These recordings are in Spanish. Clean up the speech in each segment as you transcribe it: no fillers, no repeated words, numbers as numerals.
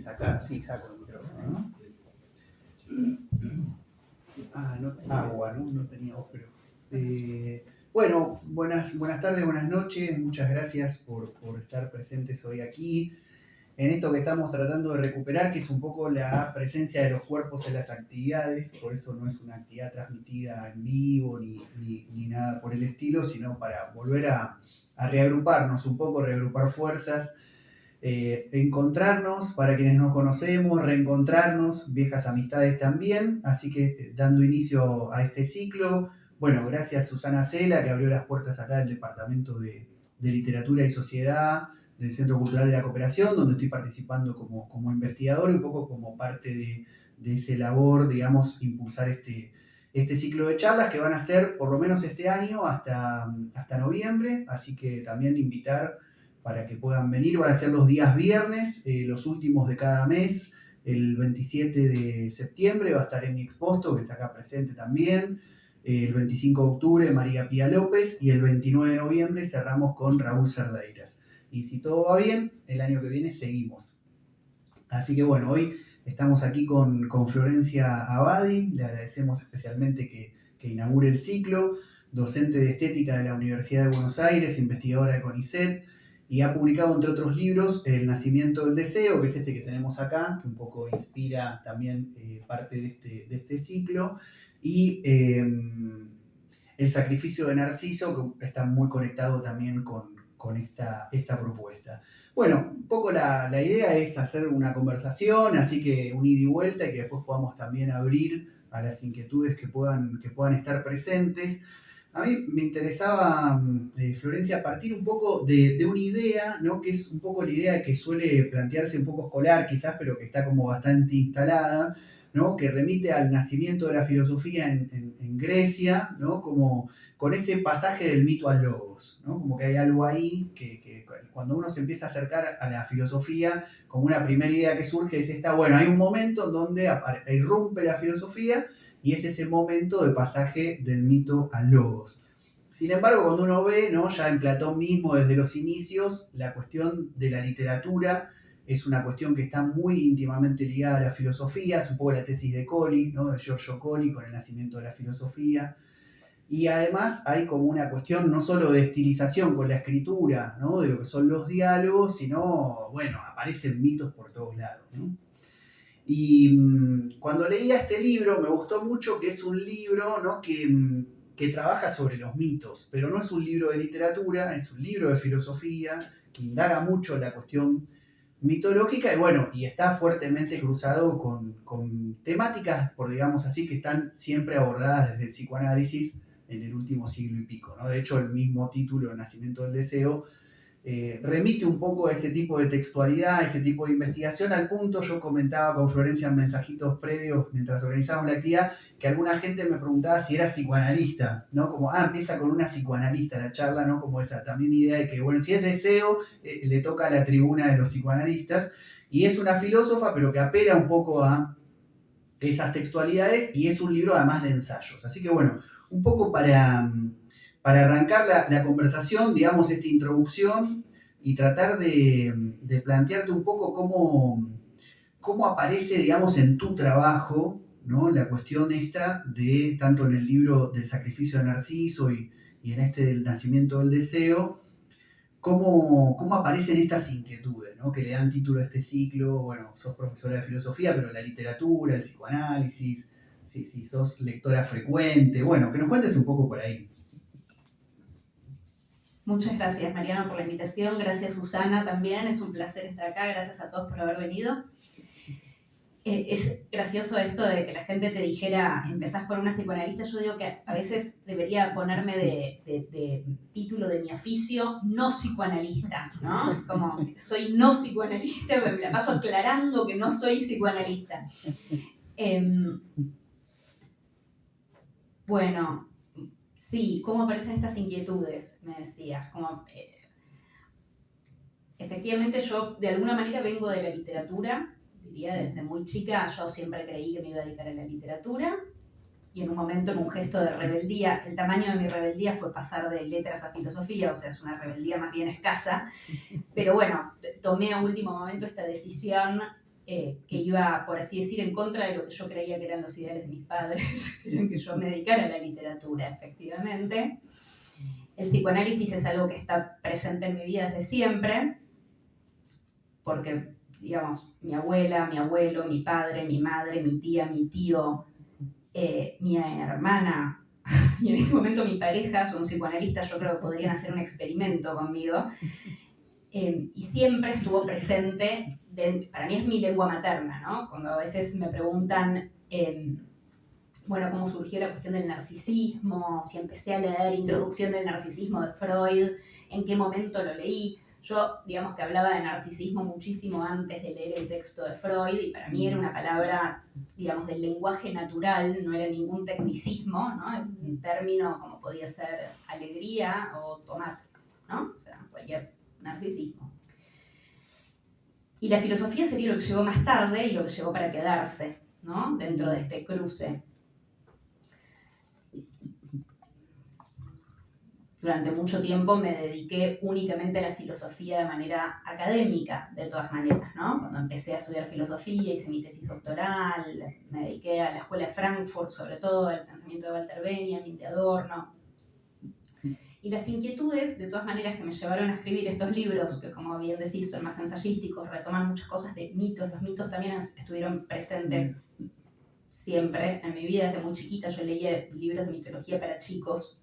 sacar, sí, saco el micrófono, ¿no? No, agua, ¿no? No tenía agua, pero... bueno, buenas tardes, buenas noches. Muchas gracias por estar presentes hoy aquí. En esto que estamos tratando de recuperar, que es un poco la presencia de los cuerpos en las actividades. Por eso no es una actividad transmitida en vivo ni nada por el estilo, sino para volver a reagruparnos un poco, reagrupar fuerzas. Encontrarnos para quienes nos conocemos, reencontrarnos, viejas amistades también, así que dando inicio a este ciclo, bueno, gracias Susana Cela que abrió las puertas acá del Departamento de Literatura y Sociedad del Centro Cultural de la Cooperación, donde estoy participando como investigador y un poco como parte de ese labor, digamos, impulsar este ciclo de charlas que van a ser por lo menos este año hasta noviembre, así que también invitar para que puedan venir. Van a ser los días viernes, los últimos de cada mes. El 27 de septiembre va a estar Emi Exposto, que está acá presente también. El 25 de octubre, María Pía López. Y el 29 de noviembre cerramos con Raúl Cerdeiras. Y si todo va bien, el año que viene seguimos. Así que bueno, hoy estamos aquí con Florencia Abadi. Le agradecemos especialmente que inaugure el ciclo. Docente de Estética de la Universidad de Buenos Aires, investigadora de CONICET, y ha publicado, entre otros libros, El nacimiento del deseo, que es este que tenemos acá, que un poco inspira también parte de este ciclo, y El sacrificio de Narciso, que está muy conectado también con esta propuesta. Bueno, un poco la idea es hacer una conversación, así que un ida y vuelta, y que después podamos también abrir a las inquietudes que puedan estar presentes. A mí me interesaba, Florencia, partir un poco de una idea, ¿no? Que es un poco la idea que suele plantearse un poco escolar, quizás, pero que está como bastante instalada, ¿no? Que remite al nacimiento de la filosofía en Grecia, ¿no? Como con ese pasaje del mito al logos, ¿no? Como que hay algo ahí que cuando uno se empieza a acercar a la filosofía, como una primera idea que surge es esta, bueno, hay un momento en donde irrumpe la filosofía, y es ese momento de pasaje del mito al logos. Sin embargo, cuando uno ve, ¿no? Ya en Platón mismo, desde los inicios, la cuestión de la literatura es una cuestión que está muy íntimamente ligada a la filosofía, es un poco la tesis de Colli, ¿no? De Giorgio Colli, con el nacimiento de la filosofía. Y además hay como una cuestión no solo de estilización con la escritura, ¿no? De lo que son los diálogos, sino, bueno, aparecen mitos por todos lados, ¿no? Y cuando leía este libro me gustó mucho, que es un libro, ¿no? que trabaja sobre los mitos, pero no es un libro de literatura, es un libro de filosofía que indaga mucho la cuestión mitológica y bueno, y está fuertemente cruzado con temáticas, por digamos así, que están siempre abordadas desde el psicoanálisis en el último siglo y pico, ¿no? De hecho, el mismo título, El nacimiento del deseo, remite un poco a ese tipo de textualidad, a ese tipo de investigación, al punto, yo comentaba con Florencia en mensajitos previos mientras organizábamos la actividad, que alguna gente me preguntaba si era psicoanalista, ¿no? Como, empieza con una psicoanalista la charla, ¿no? Como esa también idea de que, bueno, si es deseo, le toca a la tribuna de los psicoanalistas, y es una filósofa, pero que apela un poco a esas textualidades, y es un libro además de ensayos. Así que, bueno, un poco para arrancar la conversación, digamos, esta introducción, y tratar de plantearte un poco cómo aparece, digamos, en tu trabajo, ¿no? La cuestión esta de, tanto en el libro del sacrificio de Narciso y en este del nacimiento del deseo, cómo aparecen estas inquietudes, ¿no? Que le dan título a este ciclo. Bueno, sos profesora de filosofía, pero la literatura, el psicoanálisis, si sos lectora frecuente, bueno, que nos cuentes un poco por ahí. Muchas gracias, Mariano, por la invitación. Gracias, Susana, también. Es un placer estar acá. Gracias a todos por haber venido. Es gracioso esto de que la gente te dijera, empezás por una psicoanalista. Yo digo que a veces debería ponerme de título de mi oficio, no psicoanalista, ¿no? Como, soy no psicoanalista, me la paso aclarando que no soy psicoanalista. Bueno... Sí, ¿cómo aparecen estas inquietudes? Me decías. Efectivamente, yo de alguna manera vengo de la literatura, diría desde muy chica. Yo siempre creí que me iba a dedicar a la literatura, y en un momento, en un gesto de rebeldía, el tamaño de mi rebeldía fue pasar de letras a filosofía, o sea, es una rebeldía más bien escasa, pero bueno, tomé a último momento esta decisión que iba, por así decir, en contra de lo que yo creía que eran los ideales de mis padres, que eran que yo me dedicara a la literatura, efectivamente. El psicoanálisis es algo que está presente en mi vida desde siempre, porque, digamos, mi abuela, mi abuelo, mi padre, mi madre, mi tía, mi tío, mi hermana y en este momento mi pareja son psicoanalistas, yo creo que podrían hacer un experimento conmigo. Y siempre estuvo presente, para mí es mi lengua materna, ¿no? Cuando a veces me preguntan, bueno, cómo surgió la cuestión del narcisismo, si empecé a leer Introducción del Narcisismo de Freud, en qué momento lo leí. Yo, digamos que hablaba de narcisismo muchísimo antes de leer el texto de Freud, y para mí era una palabra, digamos, del lenguaje natural, no era ningún tecnicismo, ¿no? Un término como podía ser alegría o tomate, ¿no? O sea, cualquier narcisismo. Y la filosofía sería lo que llegó más tarde y lo que llegó para quedarse, ¿no? Dentro de este cruce. Durante mucho tiempo me dediqué únicamente a la filosofía de manera académica, de todas maneras, ¿no? Cuando empecé a estudiar filosofía, hice mi tesis doctoral, me dediqué a la Escuela de Frankfurt, sobre todo al pensamiento de Walter Benjamin, de Adorno. Y las inquietudes, de todas maneras, que me llevaron a escribir estos libros, que como bien decís, son más ensayísticos, retoman muchas cosas de mitos. Los mitos también estuvieron presentes siempre en mi vida. Desde muy chiquita yo leía libros de mitología para chicos,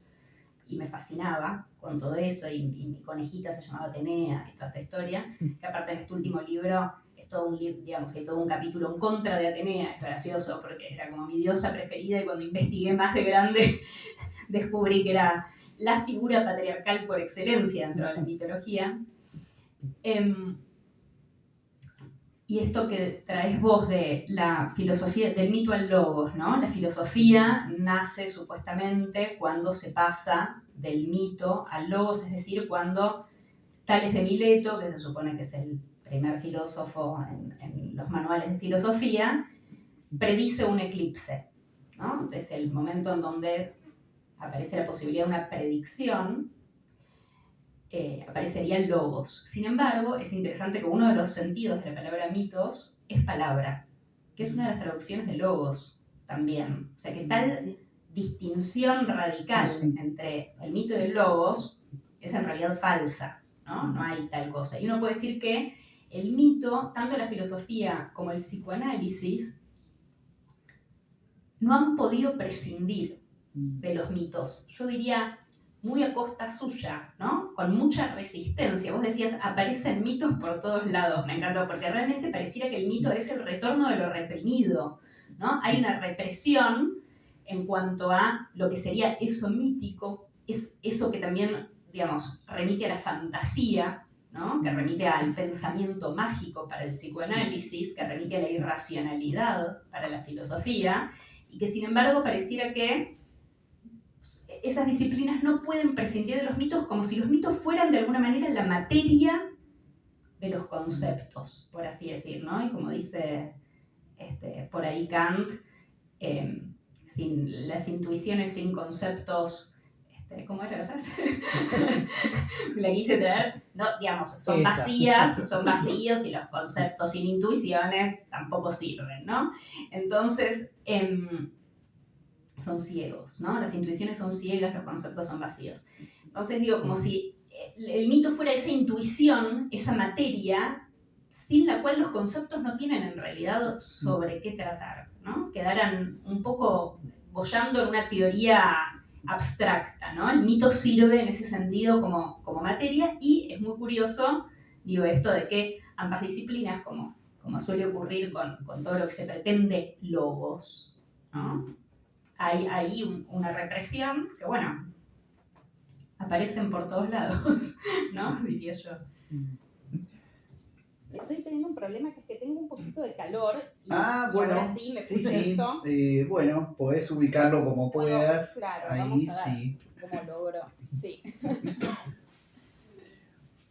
y me fascinaba con todo eso, y mi conejita se llamaba Atenea, y toda esta historia, que aparte en este último libro es todo un libro, digamos, hay todo un capítulo en contra de Atenea. Es gracioso porque era como mi diosa preferida, y cuando investigué más de grande descubrí que era la figura patriarcal por excelencia dentro de la mitología. Y esto que traes vos de la filosofía, del mito al logos, ¿no? La filosofía nace supuestamente cuando se pasa del mito al logos, es decir, cuando Tales de Mileto, que se supone que es el primer filósofo en los manuales de filosofía, predice un eclipse, ¿no? Es el momento en donde aparece la posibilidad de una predicción. Aparecería el logos. Sin embargo, es interesante que uno de los sentidos de la palabra mitos es palabra, que es una de las traducciones de logos también. O sea que tal distinción radical entre el mito y el logos es en realidad falsa, ¿no? No hay tal cosa. Y uno puede decir que el mito, tanto la filosofía como el psicoanálisis, no han podido prescindir de los mitos. Yo diría muy a costa suya, ¿no? Con mucha resistencia. Vos decías, aparecen mitos por todos lados. Me encantó, porque realmente pareciera que el mito es el retorno de lo reprimido, ¿no? Hay una represión en cuanto a lo que sería eso mítico, es eso que también, digamos, remite a la fantasía, ¿no? Que remite al pensamiento mágico para el psicoanálisis, que remite a la irracionalidad para la filosofía, y que sin embargo pareciera que esas disciplinas no pueden prescindir de los mitos, como si los mitos fueran de alguna manera la materia de los conceptos, por así decir, ¿no? Y como dice por ahí Kant, sin las intuiciones sin conceptos, ¿cómo era la frase? La quise traer, no, digamos, son vacías, son vacíos, y los conceptos sin intuiciones tampoco sirven, ¿no? Entonces, son ciegos, ¿no? Las intuiciones son ciegas, los conceptos son vacíos. Entonces digo, como si el mito fuera esa intuición, esa materia, sin la cual los conceptos no tienen en realidad sobre qué tratar, ¿no? Quedaran un poco boyando en una teoría abstracta, ¿no? El mito sirve en ese sentido como materia, y es muy curioso, digo, esto de que ambas disciplinas, como suele ocurrir con todo lo que se pretende logos, ¿no? Hay ahí una represión que, bueno, aparecen por todos lados, ¿no? Diría yo. Estoy teniendo un problema, que es que tengo un poquito de calor. Y bueno, ahora sí me puse esto. Bueno, podés ubicarlo como puedas. Claro, ahí vamos a ver sí. cómo logro. Sí.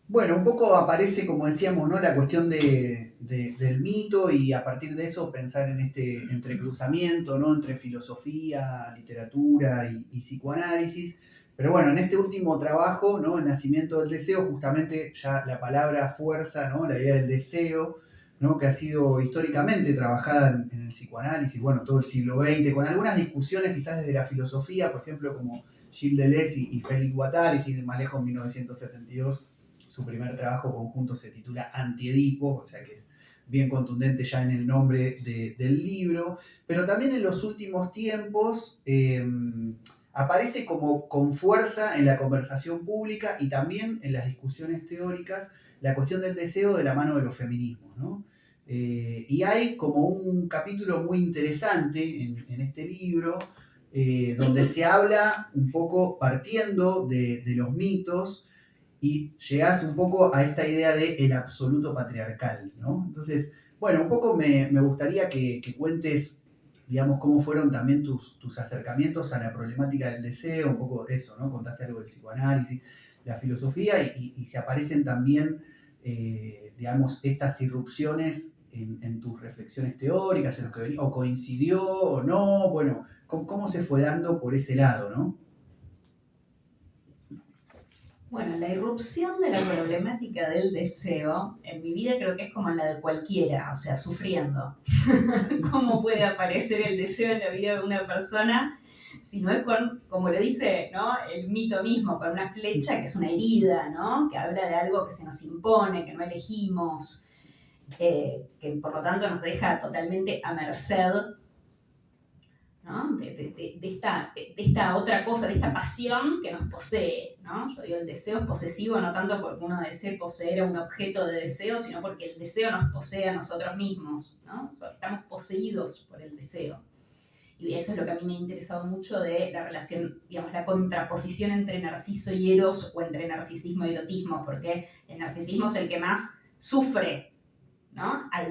Bueno, un poco aparece, como decíamos, ¿no? La cuestión del mito, y a partir de eso pensar en este entrecruzamiento, ¿no? Entre filosofía, literatura y psicoanálisis. Pero bueno, en este último trabajo, ¿no? El nacimiento del deseo, justamente ya la palabra fuerza, ¿no? La idea del deseo, ¿no? Que ha sido históricamente trabajada en el psicoanálisis, bueno, todo el siglo XX, con algunas discusiones quizás desde la filosofía, por ejemplo, como Gilles Deleuze y Félix Guattari, sin ir más lejos, en 1972, su primer trabajo conjunto se titula Antiedipo, o sea que es bien contundente ya en el nombre del libro, pero también en los últimos tiempos aparece como con fuerza en la conversación pública y también en las discusiones teóricas la cuestión del deseo de la mano de los feminismos, ¿no? Y hay como un capítulo muy interesante en este libro, donde se habla un poco partiendo de los mitos y llegás un poco a esta idea de el absoluto patriarcal, ¿no? Entonces, bueno, un poco me gustaría que cuentes, digamos, cómo fueron también tus acercamientos a la problemática del deseo, un poco eso, ¿no? Contaste algo del psicoanálisis, la filosofía, y si aparecen también, digamos, estas irrupciones en tus reflexiones teóricas, en los que o coincidió o no, bueno, cómo se fue dando por ese lado, ¿no? Bueno, la irrupción de la problemática del deseo en mi vida creo que es como en la de cualquiera, o sea, sufriendo. ¿Cómo puede aparecer el deseo en la vida de una persona si no es con, como lo dice, ¿no?, el mito mismo, con una flecha que es una herida, ¿no?, que habla de algo que se nos impone, que no elegimos, que por lo tanto nos deja totalmente a merced, ¿no?, de esta otra cosa, de esta pasión que nos posee, ¿no? Yo digo, el deseo es posesivo no tanto porque uno desee poseer a un objeto de deseo, sino porque el deseo nos posee a nosotros mismos, ¿no? Estamos poseídos por el deseo. Y eso es lo que a mí me ha interesado mucho de la relación, digamos, la contraposición entre narciso y eros, o entre narcisismo y erotismo, porque el narcisismo es el que más sufre, ¿no?, a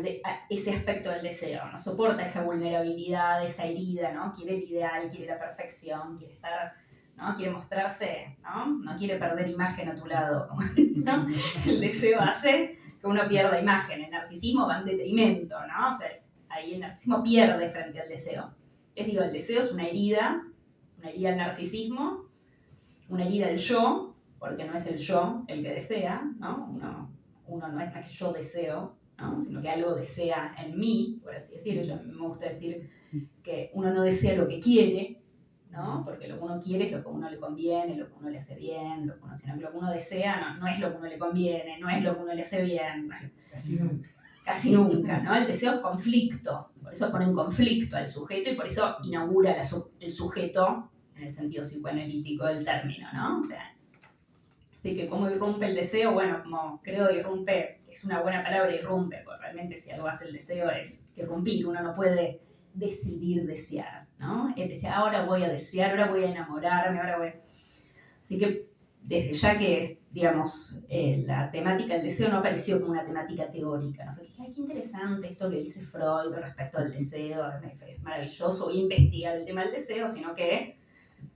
ese aspecto del deseo, no soporta esa vulnerabilidad, esa herida, ¿no? Quiere el ideal, quiere la perfección, quiere estar, ¿no?, quiere mostrarse, ¿no? Quiere perder imagen a tu lado, ¿no? El deseo hace que uno pierda imagen, el narcisismo va en detrimento, ¿no? O sea, ahí el narcisismo pierde frente al deseo. Les digo, el deseo es una herida al narcisismo, una herida al yo, porque no es el yo el que desea, ¿no? Uno no es más que yo deseo, ¿no?, sino que algo desea en mí, por así decirlo. Yo me gusta decir que uno no desea lo que quiere, ¿no?, porque lo que uno quiere es lo que a uno le conviene, lo que a uno le hace bien, sino que lo que uno desea no es lo que a uno le conviene, no es lo que a uno le hace bien. Casi nunca, ¿no? El deseo es conflicto, por eso pone en conflicto al sujeto y por eso inaugura el sujeto en el sentido psicoanalítico del término, ¿no? O sea, así que ¿cómo irrumpe el deseo? Bueno, como creo irrumpe, es una buena palabra, irrumpe, porque realmente si algo hace el deseo es irrumpir, uno no puede decidir desear, ¿no? Es decir, ahora voy a desear, ahora voy a enamorarme, ahora voy a... Así que desde ya que, digamos, la temática del deseo no apareció como una temática teórica, ¿no? Porque dije, ay, qué interesante esto que dice Freud respecto al deseo, es maravilloso, voy a investigar el tema del deseo, sino que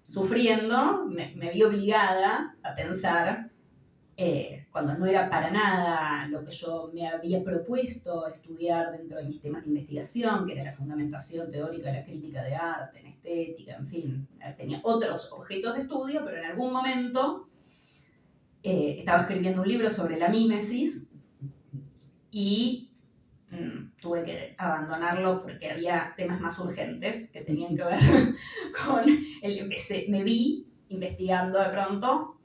sufriendo me vi obligada a pensar, cuando no era para nada lo que yo me había propuesto estudiar dentro de mis temas de investigación, que era la fundamentación teórica de la crítica de arte, en estética, en fin, tenía otros objetos de estudio, pero en algún momento estaba escribiendo un libro sobre la mímesis y tuve que abandonarlo porque había temas más urgentes que tenían que ver con me vi investigando de pronto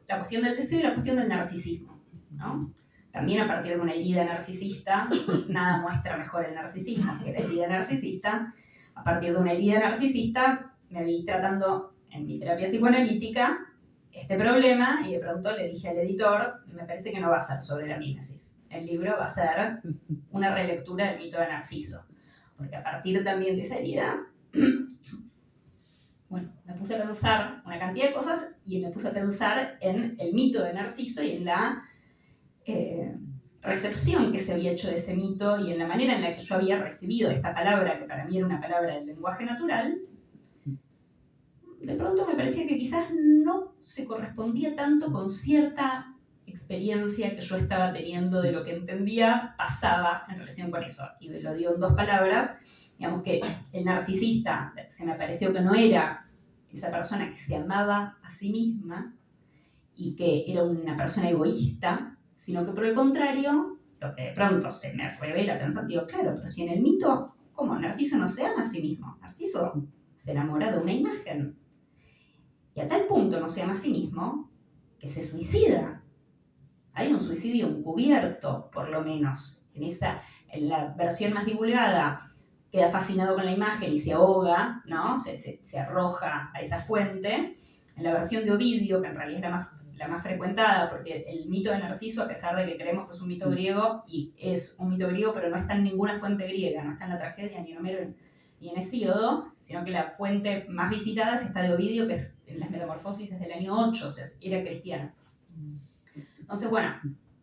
la cuestión del deseo y la cuestión del narcisismo, ¿no? También a partir de una herida narcisista, nada muestra mejor el narcisismo que la herida narcisista. A partir de una herida narcisista me vi tratando en mi terapia psicoanalítica este problema y de pronto le dije al editor, me parece que no va a ser sobre la mímesis. El libro va a ser una relectura del mito de Narciso. Porque a partir también de esa herida, bueno, me puse a pensar una cantidad de cosas y me puse a pensar en el mito de Narciso y en la recepción que se había hecho de ese mito y en la manera en la que yo había recibido esta palabra, que para mí era una palabra del lenguaje natural. De pronto me parecía que quizás no se correspondía tanto con cierta experiencia que yo estaba teniendo de lo que entendía pasaba en relación con eso. Y lo digo en dos palabras, digamos que el narcisista se me pareció que no era esa persona que se amaba a sí misma y que era una persona egoísta, sino que por el contrario lo que de pronto se me revela pensando, digo, claro, pero si en el mito, ¿cómo? Narciso no se ama a sí mismo. Narciso se enamora de una imagen. Y a tal punto no se ama a sí mismo que se suicida. Hay un suicidio encubierto, por lo menos. En la versión más divulgada, queda fascinado con la imagen y se ahoga, ¿no? Se arroja a esa fuente. En la versión de Ovidio, que en realidad es la más frecuentada, porque el mito de Narciso, a pesar de que creemos que es un mito griego, y es un mito griego, pero no está en ninguna fuente griega, no está en la tragedia, ni en Homero, ni en Hesíodo, sino que la fuente más visitada es esta de Ovidio, que es en las Metamorfosis, es del año 8, o sea, era cristiana. Entonces, bueno,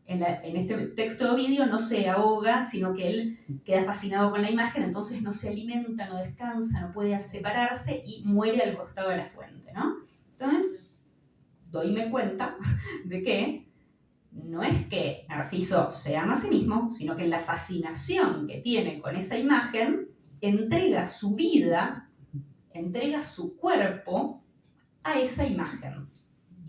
en este texto de Ovidio no se ahoga, sino que él queda fascinado con la imagen, entonces no se alimenta, no descansa, no puede separarse y muere al costado de la fuente, ¿no? Entonces, doyme cuenta de que no es que Narciso se ama a sí mismo, sino que en la fascinación que tiene con esa imagen, entrega su vida, entrega su cuerpo a esa imagen.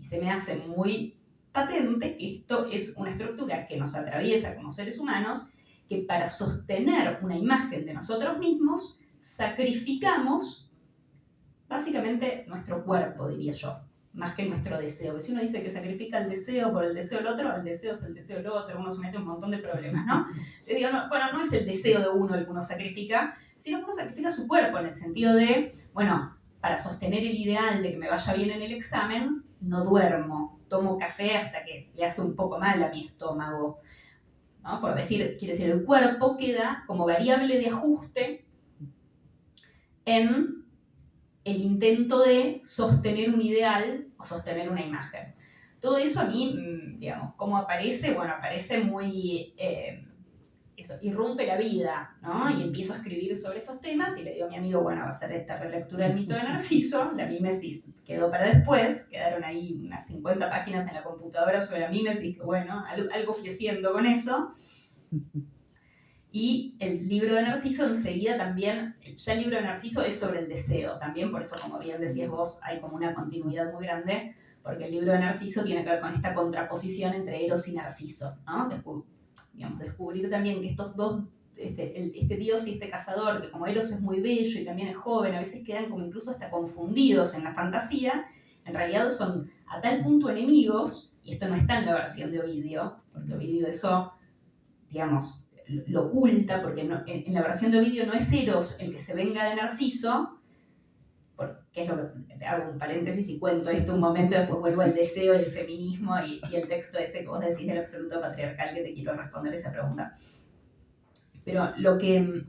Y se me hace muy patente que esto es una estructura que nos atraviesa como seres humanos, que para sostener una imagen de nosotros mismos, sacrificamos básicamente nuestro cuerpo, diría yo, más que nuestro deseo. Que si uno dice que sacrifica el deseo por el deseo del otro, el deseo es el deseo del otro, uno se mete en un montón de problemas, ¿no? Yo digo, no, bueno, no es el deseo de uno el que uno sacrifica, sino que uno sacrifica su cuerpo en el sentido de, bueno, para sostener el ideal de que me vaya bien en el examen, no duermo, tomo café hasta que le hace un poco mal a mi estómago, ¿no? Por decir, quiere decir, el cuerpo queda como variable de ajuste en el intento de sostener un ideal o sostener una imagen. Todo eso a mí, digamos, ¿cómo aparece? Bueno, aparece muy... eso, irrumpe la vida, ¿no? Y empiezo a escribir sobre estos temas y le digo a mi amigo, bueno, va a ser esta relectura del mito de Narciso. La mímesis quedó para después, quedaron ahí unas 50 páginas en la computadora sobre la mímesis, que bueno, algo fui haciendo con eso. Y el libro de Narciso enseguida también, ya el libro de Narciso es sobre el deseo también, por eso como bien decías vos, hay como una continuidad muy grande, porque el libro de Narciso tiene que ver con esta contraposición entre Eros y Narciso, ¿no? Descubrir también que estos dos, este dios y este cazador, que como Eros es muy bello y también es joven, a veces quedan como incluso hasta confundidos en la fantasía, en realidad son a tal punto enemigos, y esto no está en la versión de Ovidio, porque Ovidio eso, digamos, lo oculta, porque no, en la versión de Ovidio no es Eros el que se venga de Narciso, que es lo que hago un paréntesis y cuento esto un momento, después vuelvo al deseo, el feminismo y el texto ese que vos decís del absoluto patriarcal, que te quiero responder esa pregunta. Pero lo que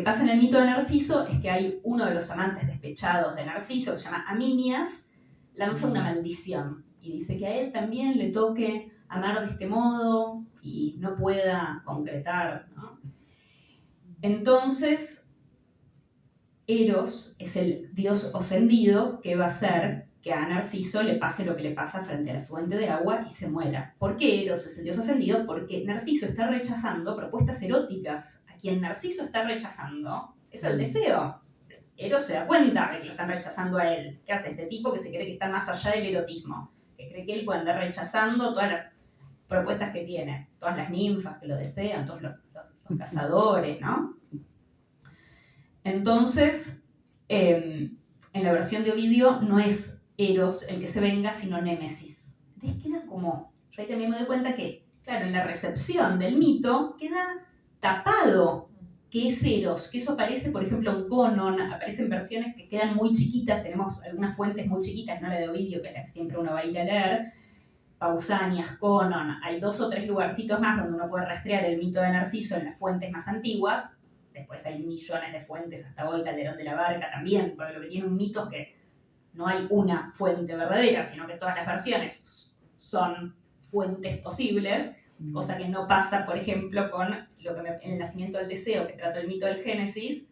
pasa en el mito de Narciso es que hay uno de los amantes despechados de Narciso, que se llama Aminias, lanza una maldición y dice que a él también le toque amar de este modo y no pueda concretar, ¿no? Entonces, Eros es el dios ofendido que va a hacer que a Narciso le pase lo que le pasa frente a la fuente de agua y se muera. ¿Por qué Eros es el dios ofendido? Porque Narciso está rechazando propuestas eróticas. A quien Narciso está rechazando es el deseo. Eros se da cuenta de que lo están rechazando a él. ¿Qué hace este tipo que se cree que está más allá del erotismo? Que cree que él puede andar rechazando todas las propuestas que tiene, todas las ninfas que lo desean, todos los cazadores, ¿no? Entonces, en la versión de Ovidio no es Eros el que se venga, sino Némesis. Entonces queda como, yo ahí también me doy cuenta que, claro, en la recepción del mito queda tapado que es Eros, que eso aparece, por ejemplo, en Conon, aparecen versiones que quedan muy chiquitas, tenemos algunas fuentes muy chiquitas, no la de Ovidio, que es la que siempre uno va a ir a leer, Pausanias, Conon, hay 2 o 3 lugarcitos más donde uno puede rastrear el mito de Narciso en las fuentes más antiguas. Después hay millones de fuentes hasta hoy, Calderón de la Barca también, porque lo que tiene un mito es que no hay una fuente verdadera, sino que todas las versiones son fuentes posibles, cosa que no pasa, por ejemplo, con en el nacimiento del deseo, que trata el mito del Génesis.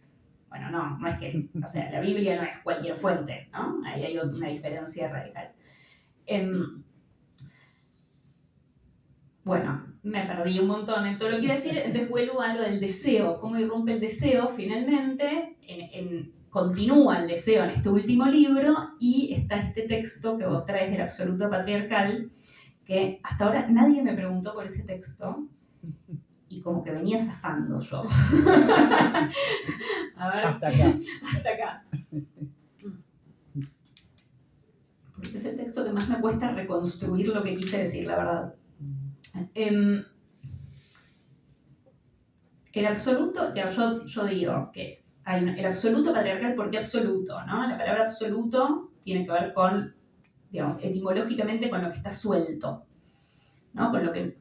Bueno, no es que, o sea, la Biblia no es cualquier fuente, ¿no? Ahí hay una diferencia radical. Bueno, me perdí un montón en todo lo que iba a decir, entonces vuelvo a lo del deseo, cómo irrumpe el deseo finalmente, continúa el deseo en este último libro y está este texto que vos traes del absoluto patriarcal, que hasta ahora nadie me preguntó por ese texto y como que venía zafando yo. A ver, hasta acá. hasta acá. Porque es el texto que más me cuesta reconstruir lo que quise decir, la verdad. El absoluto, yo digo que hay el absoluto patriarcal, ¿por qué absoluto? ¿No? La palabra absoluto tiene que ver con, digamos, etimológicamente con lo que está suelto, ¿no? Con lo que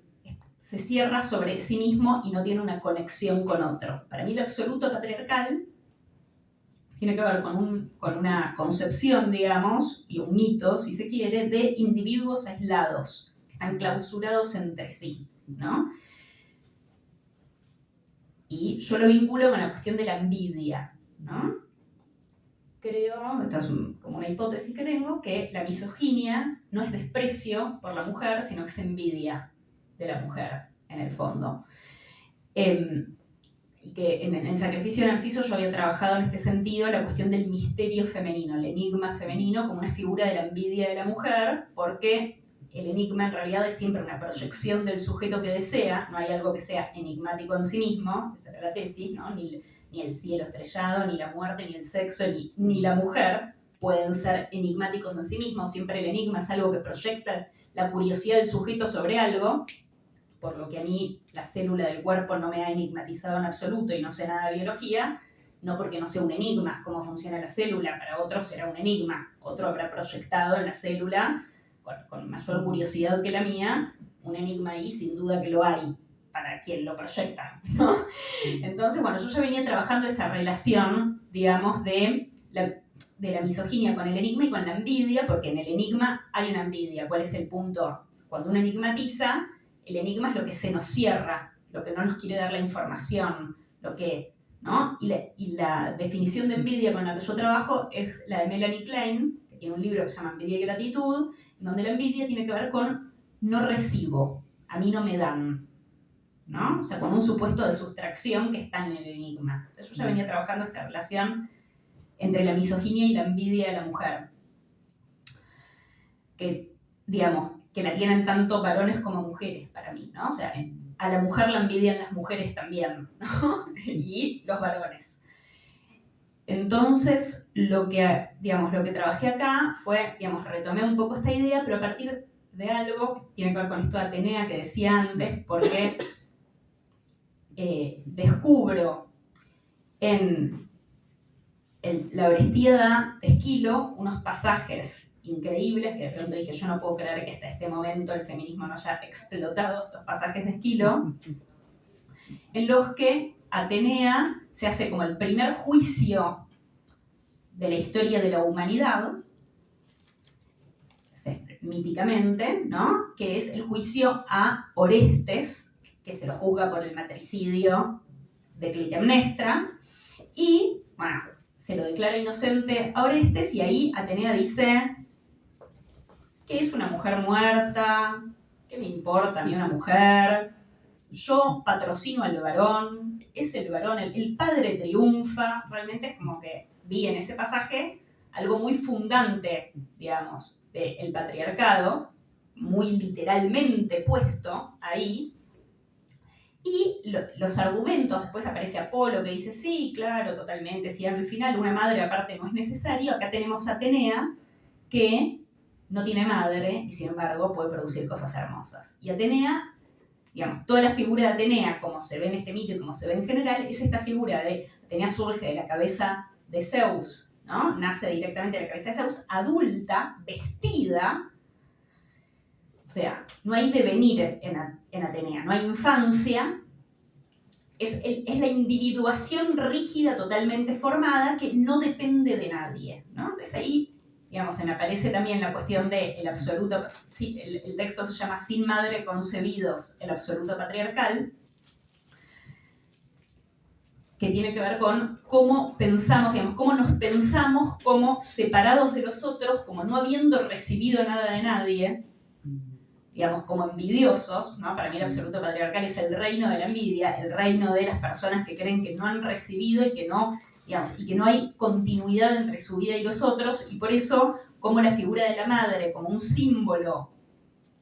se cierra sobre sí mismo y no tiene una conexión con otro. Para mí el absoluto patriarcal tiene que ver con una concepción, digamos, y un mito, si se quiere, de individuos aislados, que están clausurados entre sí, ¿no? Y yo lo vinculo con la cuestión de la envidia, ¿no? Creo, esta es como una hipótesis que tengo, que la misoginia no es desprecio por la mujer, sino que es envidia de la mujer, en el fondo. Y que en el sacrificio de Narciso yo había trabajado en este sentido la cuestión del misterio femenino, el enigma femenino como una figura de la envidia de la mujer, porque el enigma en realidad es siempre una proyección del sujeto que desea, no hay algo que sea enigmático en sí mismo, esa era la tesis, ¿no? Ni el cielo estrellado, ni la muerte, ni el sexo, ni la mujer pueden ser enigmáticos en sí mismos, siempre el enigma es algo que proyecta la curiosidad del sujeto sobre algo, por lo que a mí la célula del cuerpo no me ha enigmatizado en absoluto y no sé nada de biología, no porque no sea un enigma cómo funciona la célula, para otros será un enigma, otro habrá proyectado en la célula con mayor curiosidad que la mía, un enigma ahí sin duda que lo hay, para quien lo proyecta, ¿no? Entonces, bueno, yo ya venía trabajando esa relación, digamos, de la misoginia con el enigma y con la envidia, porque en el enigma hay una envidia. ¿Cuál es el punto? Cuando uno enigmatiza, el enigma es lo que se nos cierra, lo que no nos quiere dar la información, lo que, ¿no? Y la definición de envidia con la que yo trabajo es la de Melanie Klein, que tiene un libro que se llama Envidia y Gratitud, donde la envidia tiene que ver con no recibo, a mí no me dan, ¿no? O sea, con un supuesto de sustracción que está en el enigma. Entonces yo ya venía trabajando esta relación entre la misoginia y la envidia de la mujer, que, digamos, que la tienen tanto varones como mujeres para mí, ¿no? O sea, a la mujer la envidian las mujeres también, ¿no? Y los varones. Entonces, lo que trabajé acá fue, digamos, retomé un poco esta idea, pero a partir de algo que tiene que ver con esto de Atenea que decía antes, porque descubro en la Orestiada de Esquilo unos pasajes increíbles que de pronto dije, yo no puedo creer que hasta este momento el feminismo no haya explotado estos pasajes de Esquilo, en los que Atenea se hace como el primer juicio de la historia de la humanidad, míticamente, ¿no? Que es el juicio a Orestes, que se lo juzga por el matricidio de Clitemnestra, y, bueno, se lo declara inocente a Orestes, y ahí Atenea dice que es una mujer muerta, ¿qué me importa a mí una mujer? Yo patrocino al varón, es el varón, el padre triunfa, realmente es como que vi en ese pasaje algo muy fundante, digamos, del patriarcado, muy literalmente puesto ahí, y los argumentos, después aparece Apolo que dice, sí, claro, totalmente, si al final una madre aparte no es necesario, acá tenemos a Atenea que no tiene madre y sin embargo puede producir cosas hermosas. Y Atenea, digamos, toda la figura de Atenea, como se ve en este mito y como se ve en general, es esta figura de Atenea surge de la cabeza de Zeus, ¿no? Nace directamente de la cabeza de Zeus, adulta, vestida. O sea, no hay devenir en Atenea, no hay infancia, es la individuación rígida, totalmente formada, que no depende de nadie, ¿no? Entonces ahí, digamos, aparece también la cuestión del absoluto, sí, el texto se llama Sin madre concebidos, el absoluto patriarcal, que tiene que ver con cómo pensamos, digamos, cómo nos pensamos como separados de los otros, como no habiendo recibido nada de nadie, digamos, como envidiosos, ¿no? Para mí el absoluto patriarcal es el reino de la envidia, el reino de las personas que creen que no han recibido y que no, digamos, y que no hay continuidad entre su vida y los otros, y por eso, como la figura de la madre, como un símbolo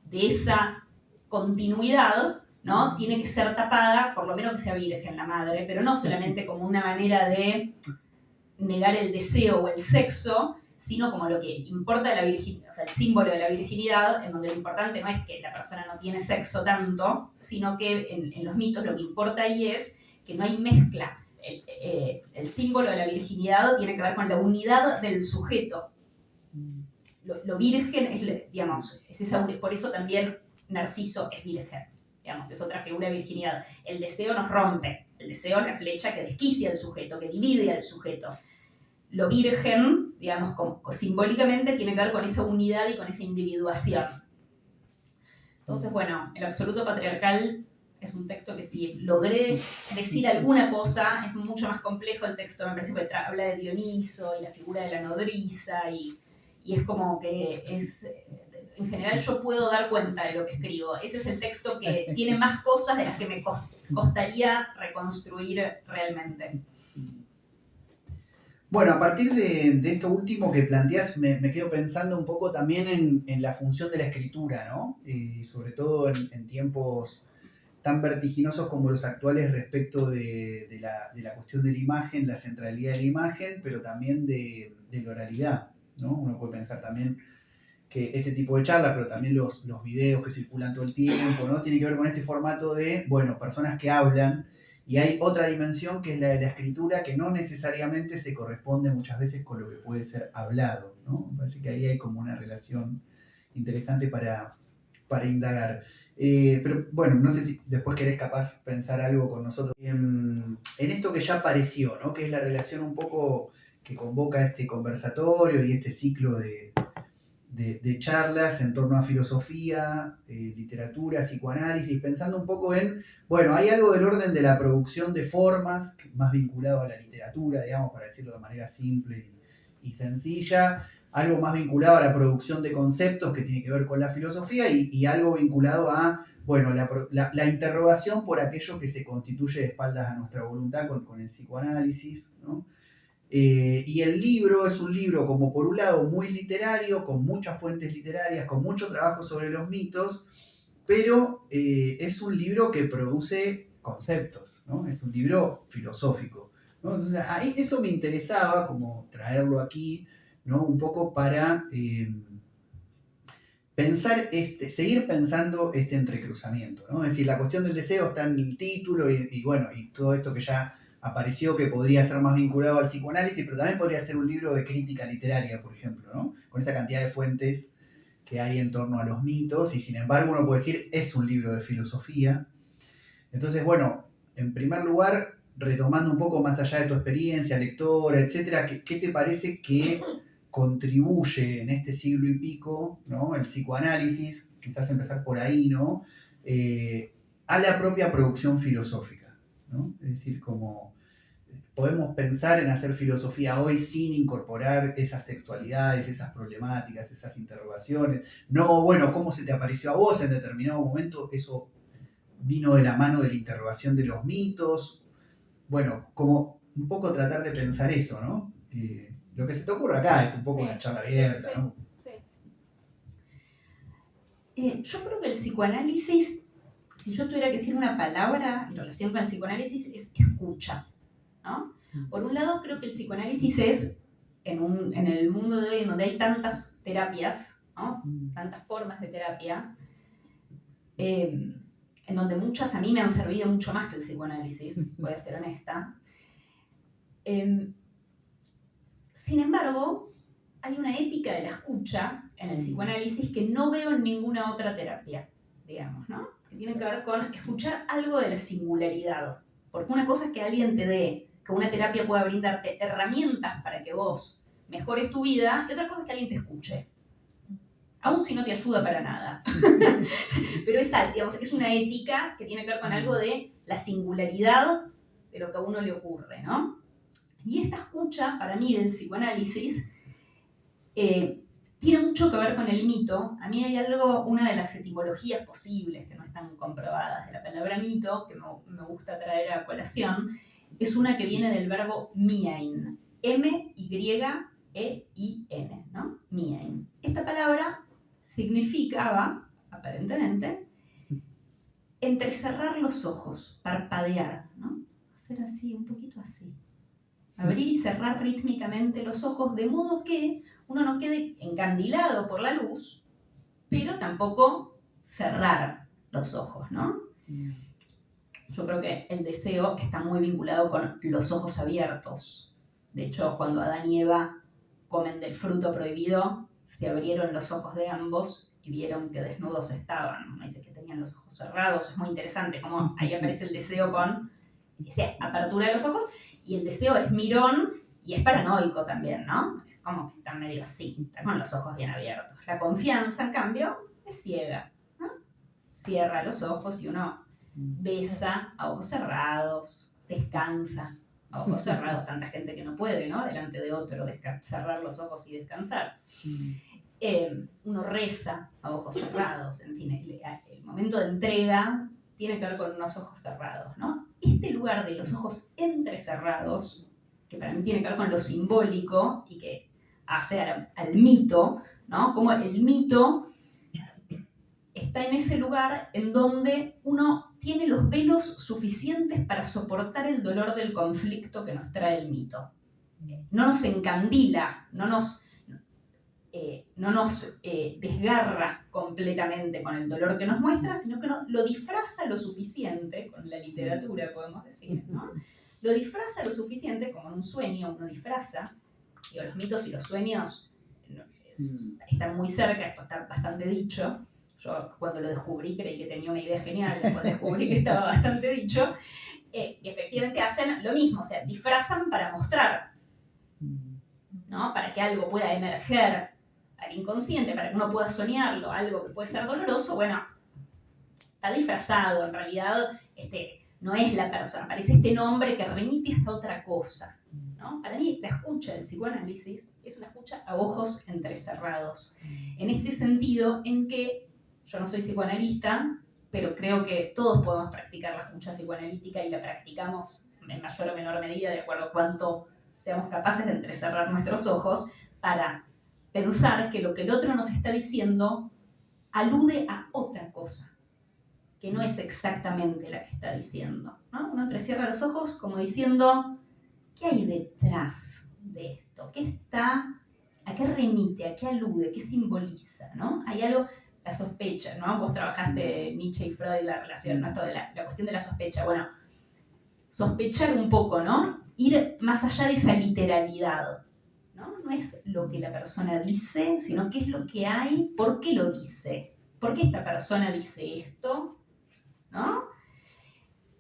de esa continuidad, ¿no? Tiene que ser tapada, por lo menos que sea virgen la madre, pero no solamente como una manera de negar el deseo o el sexo, sino como lo que importa de la virginidad, o sea, el símbolo de la virginidad, en donde lo importante no es que la persona no tiene sexo tanto, sino que en los mitos lo que importa ahí es que no hay mezcla. El símbolo de la virginidad tiene que ver con la unidad del sujeto. Lo virgen es, digamos, es esa, por eso también Narciso es virgen, digamos, es otra figura de virginidad. El deseo nos rompe, el deseo es la flecha que desquicia al sujeto, que divide al sujeto. Lo virgen, digamos, simbólicamente tiene que ver con esa unidad y con esa individuación. Entonces, bueno, el absoluto patriarcal es un texto que si logré decir alguna cosa, es mucho más complejo el texto, me parece que habla de Dioniso y la figura de la nodriza y es como que es, en general yo puedo dar cuenta de lo que escribo. Ese es el texto que tiene más cosas de las que me costaría reconstruir realmente. Bueno, a partir de esto último que planteás, me quedo pensando un poco también en la función de la escritura, ¿no? Sobre todo en tiempos tan vertiginosos como los actuales respecto de la cuestión de la imagen, la centralidad de la imagen, pero también de la oralidad, ¿no? Uno puede pensar también que este tipo de charlas, pero también los videos que circulan todo el tiempo, ¿no? Tiene que ver con este formato de, bueno, personas que hablan, y hay otra dimensión que es la de la escritura, que no necesariamente se corresponde muchas veces con lo que puede ser hablado, ¿no? Me parece que ahí hay como una relación interesante para indagar. Pero bueno, no sé si después querés capaz pensar algo con nosotros. En esto que ya apareció, ¿no? Que es la relación un poco que convoca este conversatorio y este ciclo de charlas en torno a filosofía, literatura, psicoanálisis, pensando un poco en, bueno, hay algo del orden de la producción de formas, más vinculado a la literatura, digamos, para decirlo de manera simple y sencilla, algo más vinculado a la producción de conceptos que tiene que ver con la filosofía y algo vinculado a, bueno, la interrogación por aquello que se constituye de espaldas a nuestra voluntad con el psicoanálisis, ¿no? Y el libro es un libro, como por un lado, muy literario, con muchas fuentes literarias, con mucho trabajo sobre los mitos, pero es un libro que produce conceptos, ¿no? Es un libro filosófico, ¿no? Entonces, ahí eso me interesaba, como traerlo aquí, ¿no? Un poco para pensar seguir pensando este entrecruzamiento, ¿no? Es decir, la cuestión del deseo está en el título y bueno, y todo esto que ya apareció que podría estar más vinculado al psicoanálisis, pero también podría ser un libro de crítica literaria, por ejemplo, ¿no? Con esa cantidad de fuentes que hay en torno a los mitos, y sin embargo uno puede decir, es un libro de filosofía. Entonces, bueno, en primer lugar, retomando un poco más allá de tu experiencia, lectora, etcétera, ¿qué te parece que contribuye en este siglo y pico, ¿no? El psicoanálisis, quizás empezar por ahí, ¿no? A la propia producción filosófica, ¿no? Es decir, como podemos pensar en hacer filosofía hoy sin incorporar esas textualidades, esas problemáticas, esas interrogaciones. No, bueno, ¿cómo se te apareció a vos en determinado momento? Eso vino de la mano de la interrogación de los mitos. Bueno, como un poco tratar de pensar eso, ¿no? Lo que se te ocurre acá es un poco una charla abierta, ¿no? Sí. Yo creo que el psicoanálisis, si yo tuviera que decir una palabra en relación con el psicoanálisis, es escucha, ¿no? Por un lado, creo que el psicoanálisis es, en el mundo de hoy, en donde hay tantas terapias, ¿no? Tantas formas de terapia, en donde muchas a mí me han servido mucho más que el psicoanálisis, voy a ser honesta. Sin embargo, hay una ética de la escucha en el psicoanálisis que no veo en ninguna otra terapia, digamos, ¿no? Que tiene que ver con escuchar algo de la singularidad. Porque una cosa es que alguien te dé, que una terapia pueda brindarte herramientas para que vos mejores tu vida, y otra cosa es que alguien te escuche. Aún si no te ayuda para nada. Pero digamos, es una ética que tiene que ver con algo de la singularidad de lo que a uno le ocurre, ¿no? Y esta escucha, para mí, del psicoanálisis, tiene mucho que ver con el mito. A mí hay una de las etimologías posibles que no están comprobadas de la palabra mito, que me gusta traer a colación, es una que viene del verbo miein, M-Y-E-I-N, ¿no? Miein. Esta palabra significaba, aparentemente, entrecerrar los ojos, parpadear, ¿no? Hacer así, un poquito así. Abrir y cerrar rítmicamente los ojos, de modo que uno no quede encandilado por la luz, pero tampoco cerrar los ojos, ¿no? Yo creo que el deseo está muy vinculado con los ojos abiertos. De hecho, cuando Adán y Eva comen del fruto prohibido, se abrieron los ojos de ambos y vieron que desnudos estaban. Uno dice que tenían los ojos cerrados. Es muy interesante cómo ahí aparece el deseo con esa apertura de los ojos, y el deseo es mirón y es paranoico también, ¿no? Es como que está medio así, está con los ojos bien abiertos. La confianza, en cambio, es ciega, ¿no? Cierra los ojos y uno besa a ojos cerrados, descansa a ojos cerrados. Tanta gente que no puede, ¿no? Delante de otro, cerrar los ojos y descansar. Uno reza a ojos cerrados. En fin, el momento de entrega tiene que ver con unos ojos cerrados, ¿no? Este lugar de los ojos entrecerrados, que para mí tiene que ver con lo simbólico y que hace al mito, ¿no? Como el mito está en ese lugar en donde uno tiene los velos suficientes para soportar el dolor del conflicto que nos trae el mito. No nos encandila, no nos desgarra completamente con el dolor que nos muestra, sino que lo disfraza lo suficiente, con la literatura podemos decir, ¿no? Lo disfraza lo suficiente, como en un sueño uno disfraza. Digo, los mitos y los sueños están muy cerca, esto está bastante dicho. Yo cuando lo descubrí creí que tenía una idea genial, después descubrí que estaba bastante dicho. Y efectivamente hacen lo mismo, o sea, disfrazan para mostrar, ¿no? Para que algo pueda emerger al inconsciente, para que uno pueda soñarlo, algo que puede ser doloroso. Bueno, está disfrazado, en realidad no es la persona, parece este nombre que remite hasta otra cosa, ¿no? Para mí la escucha del psicoanálisis es una escucha a ojos entrecerrados, en este sentido en que yo no soy psicoanalista, pero creo que todos podemos practicar la escucha psicoanalítica y la practicamos en mayor o menor medida de acuerdo a cuánto seamos capaces de entrecerrar nuestros ojos para pensar que lo que el otro nos está diciendo alude a otra cosa, que no es exactamente la que está diciendo, ¿no? Uno entrecierra los ojos como diciendo, ¿qué hay detrás de esto? ¿A qué remite? ¿A qué alude? ¿Qué simboliza? ¿No? Hay algo, la sospecha, ¿no? Vos trabajaste Nietzsche y Freud la relación, ¿no? Esto de la cuestión de la sospecha. Bueno, sospechar un poco, ¿no? Ir más allá de esa literalidad, ¿no? No es lo que la persona dice, sino qué es lo que hay, por qué lo dice, por qué esta persona dice esto, ¿no?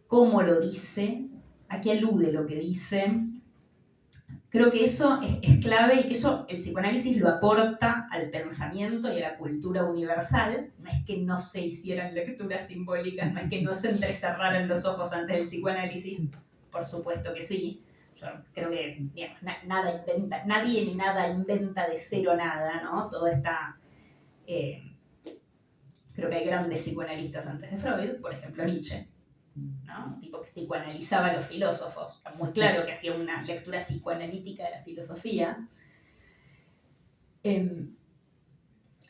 ¿Cómo lo dice? ¿A qué alude lo que dice? Creo que eso es clave y que eso el psicoanálisis lo aporta al pensamiento y a la cultura universal. No es que no se hicieran lecturas simbólicas, no es que no se entrecerraran los ojos antes del psicoanálisis, por supuesto que sí. Yo creo que digamos, nadie ni nada inventa de cero nada, ¿no? Todo está... creo que hay grandes psicoanalistas antes de Freud, por ejemplo Nietzsche, ¿no? Un tipo que psicoanalizaba a los filósofos. Está muy claro que hacía una lectura psicoanalítica de la filosofía. Pero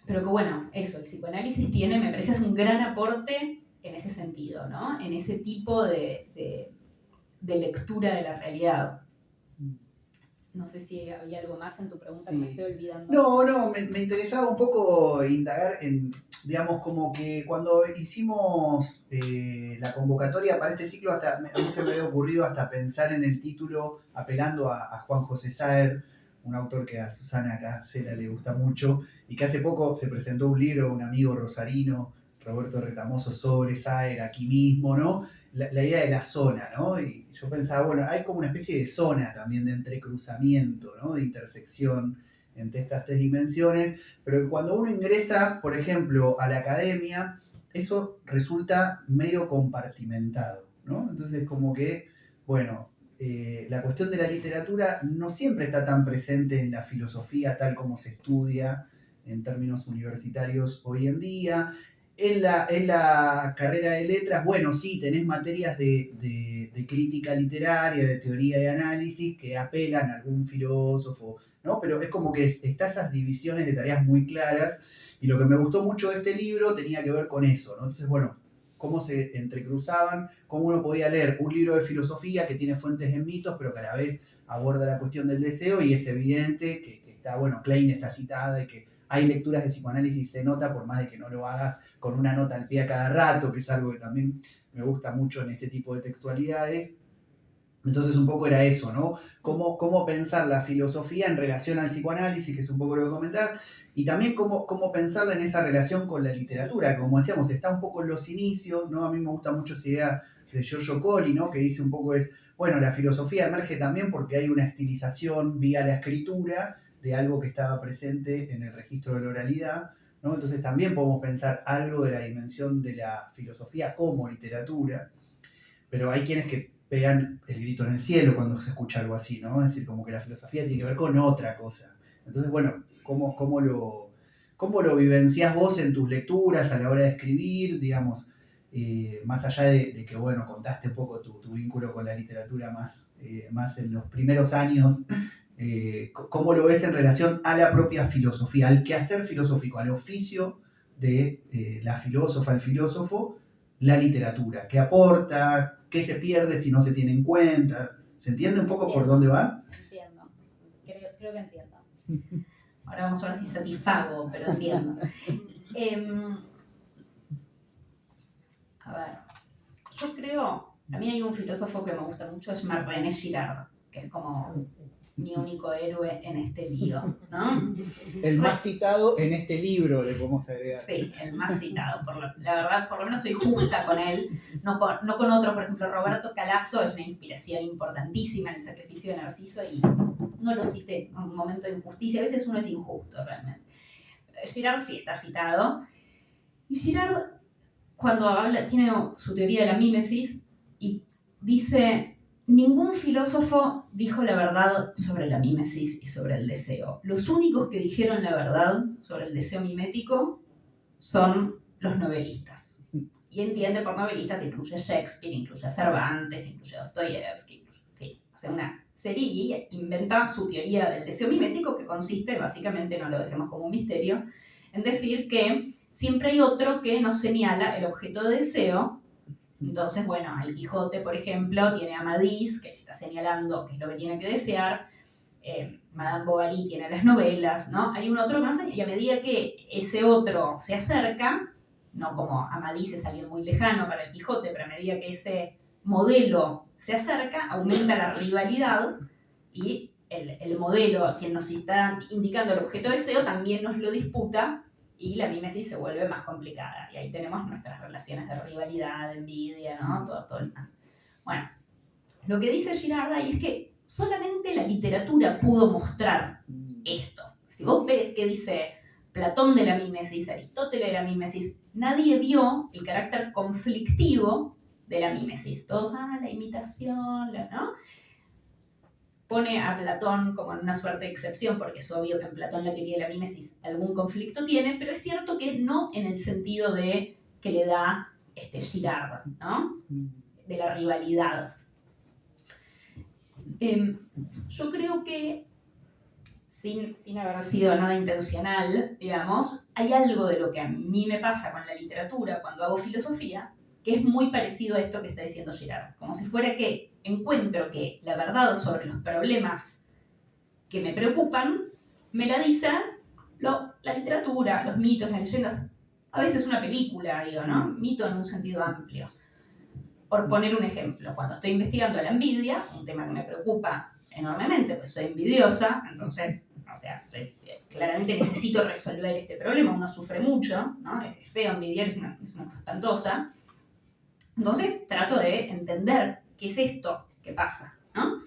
que bueno, eso, el psicoanálisis tiene, me parece, es un gran aporte en ese sentido, ¿no? En ese tipo de lectura de la realidad. No sé si había algo más en tu pregunta que me estoy olvidando. No, me interesaba un poco indagar en, digamos, como que cuando hicimos la convocatoria para este ciclo, hasta a mí se me había ocurrido hasta pensar en el título, apelando a Juan José Saer, un autor que a Susana Casela le gusta mucho, y que hace poco se presentó un libro, un amigo rosarino, Roberto Retamoso, sobre Saer, aquí mismo, ¿no? La idea de la zona, ¿no? Y yo pensaba, bueno, hay como una especie de zona también de entrecruzamiento, ¿no? De intersección entre estas tres dimensiones, pero que cuando uno ingresa, por ejemplo, a la academia, eso resulta medio compartimentado, ¿no? Entonces, como que, bueno, la cuestión de la literatura no siempre está tan presente en la filosofía tal como se estudia en términos universitarios hoy en día. En la carrera de letras, bueno, sí, tenés materias de crítica literaria, de teoría y análisis que apelan a algún filósofo, ¿no? Pero es como que está esas divisiones de tareas muy claras, y lo que me gustó mucho de este libro tenía que ver con eso, ¿no? Entonces, bueno, cómo se entrecruzaban, cómo uno podía leer un libro de filosofía que tiene fuentes en mitos, pero que a la vez aborda la cuestión del deseo, y es evidente que está, bueno, Klein está citada y que hay lecturas de psicoanálisis, se nota, por más de que no lo hagas con una nota al pie a cada rato, que es algo que también me gusta mucho en este tipo de textualidades. Entonces un poco era eso, ¿no? Cómo pensar la filosofía en relación al psicoanálisis, que es un poco lo que comentás, y también cómo pensarla en esa relación con la literatura, que como decíamos, está un poco en los inicios, ¿no? A mí me gusta mucho esa idea de Giorgio Colli, ¿no? Que dice un poco bueno, la filosofía emerge también porque hay una estilización vía la escritura de algo que estaba presente en el registro de la oralidad, ¿no? Entonces también podemos pensar algo de la dimensión de la filosofía como literatura, pero hay quienes que pegan el grito en el cielo cuando se escucha algo así, ¿no? Es decir, como que la filosofía tiene que ver con otra cosa. Entonces, bueno, ¿cómo lo vivenciás vos en tus lecturas a la hora de escribir, digamos, más allá de que, bueno, contaste un poco tu vínculo con la literatura más en los primeros años, ¿cómo lo ves en relación a la propia filosofía, al quehacer filosófico, al oficio de la filósofa, el filósofo, la literatura? ¿Qué aporta? ¿Qué se pierde si no se tiene en cuenta? ¿Se entiende un poco por dónde va? Entiendo, creo que entiendo. Ahora vamos a ver si satisfago, pero entiendo. A ver, yo creo, a mí hay un filósofo que me gusta mucho, se llama René Girard, que es como mi único héroe en este lío, ¿no? El más citado en este libro, le podemos agregar. Sí, el más citado. La verdad, por lo menos soy justa con él, no con otro. Por ejemplo, Roberto Calasso es una inspiración importantísima en El sacrificio de Narciso y no lo cité en un momento de injusticia. A veces uno es injusto realmente. Girard sí está citado. Y Girard, cuando habla, tiene su teoría de la mímesis y dice: ningún filósofo dijo la verdad sobre la mímesis y sobre el deseo. Los únicos que dijeron la verdad sobre el deseo mimético son los novelistas. Y entiende por novelistas, incluye Shakespeare, incluye Cervantes, incluye Dostoyevsky, en fin, hace una serie y inventa su teoría del deseo mimético, que consiste, básicamente, no lo decimos como un misterio, en decir que siempre hay otro que nos señala el objeto de deseo. Entonces, bueno, el Quijote, por ejemplo, tiene a Amadís, que está señalando qué es lo que tiene que desear. Madame Bovary tiene las novelas, ¿no? Hay un otro que no sé, y a medida que ese otro se acerca, no como Amadís es alguien muy lejano para el Quijote, pero a medida que ese modelo se acerca, aumenta la rivalidad y el modelo, quien nos está indicando el objeto de deseo, también nos lo disputa y la mímesis se vuelve más complicada. Y ahí tenemos nuestras relaciones de rivalidad, de envidia, ¿no? Todo lo demás. Bueno, lo que dice Girard ahí es que solamente la literatura pudo mostrar esto. Si vos ves que dice Platón de la mímesis, Aristóteles de la mímesis, nadie vio el carácter conflictivo de la mímesis. Todos, la imitación, ¿no? Pone a Platón como en una suerte de excepción, porque es obvio que en Platón la teoría de la mímesis algún conflicto tiene, pero es cierto que no en el sentido de que le da Girard, ¿no? De la rivalidad. Yo creo que, sin haber sido nada intencional, digamos, hay algo de lo que a mí me pasa con la literatura cuando hago filosofía, que es muy parecido a esto que está diciendo Girard. Como si fuera que encuentro que la verdad sobre los problemas que me preocupan me la dice la literatura, los mitos, las leyendas, a veces una película, digo, ¿no? Mito en un sentido amplio. Por poner un ejemplo, cuando estoy investigando la envidia, un tema que me preocupa enormemente, pues soy envidiosa, entonces, o sea, claramente necesito resolver este problema, uno sufre mucho, ¿no? Es feo envidiar, es una cosa espantosa. Entonces trato de entender qué es esto que pasa, ¿no?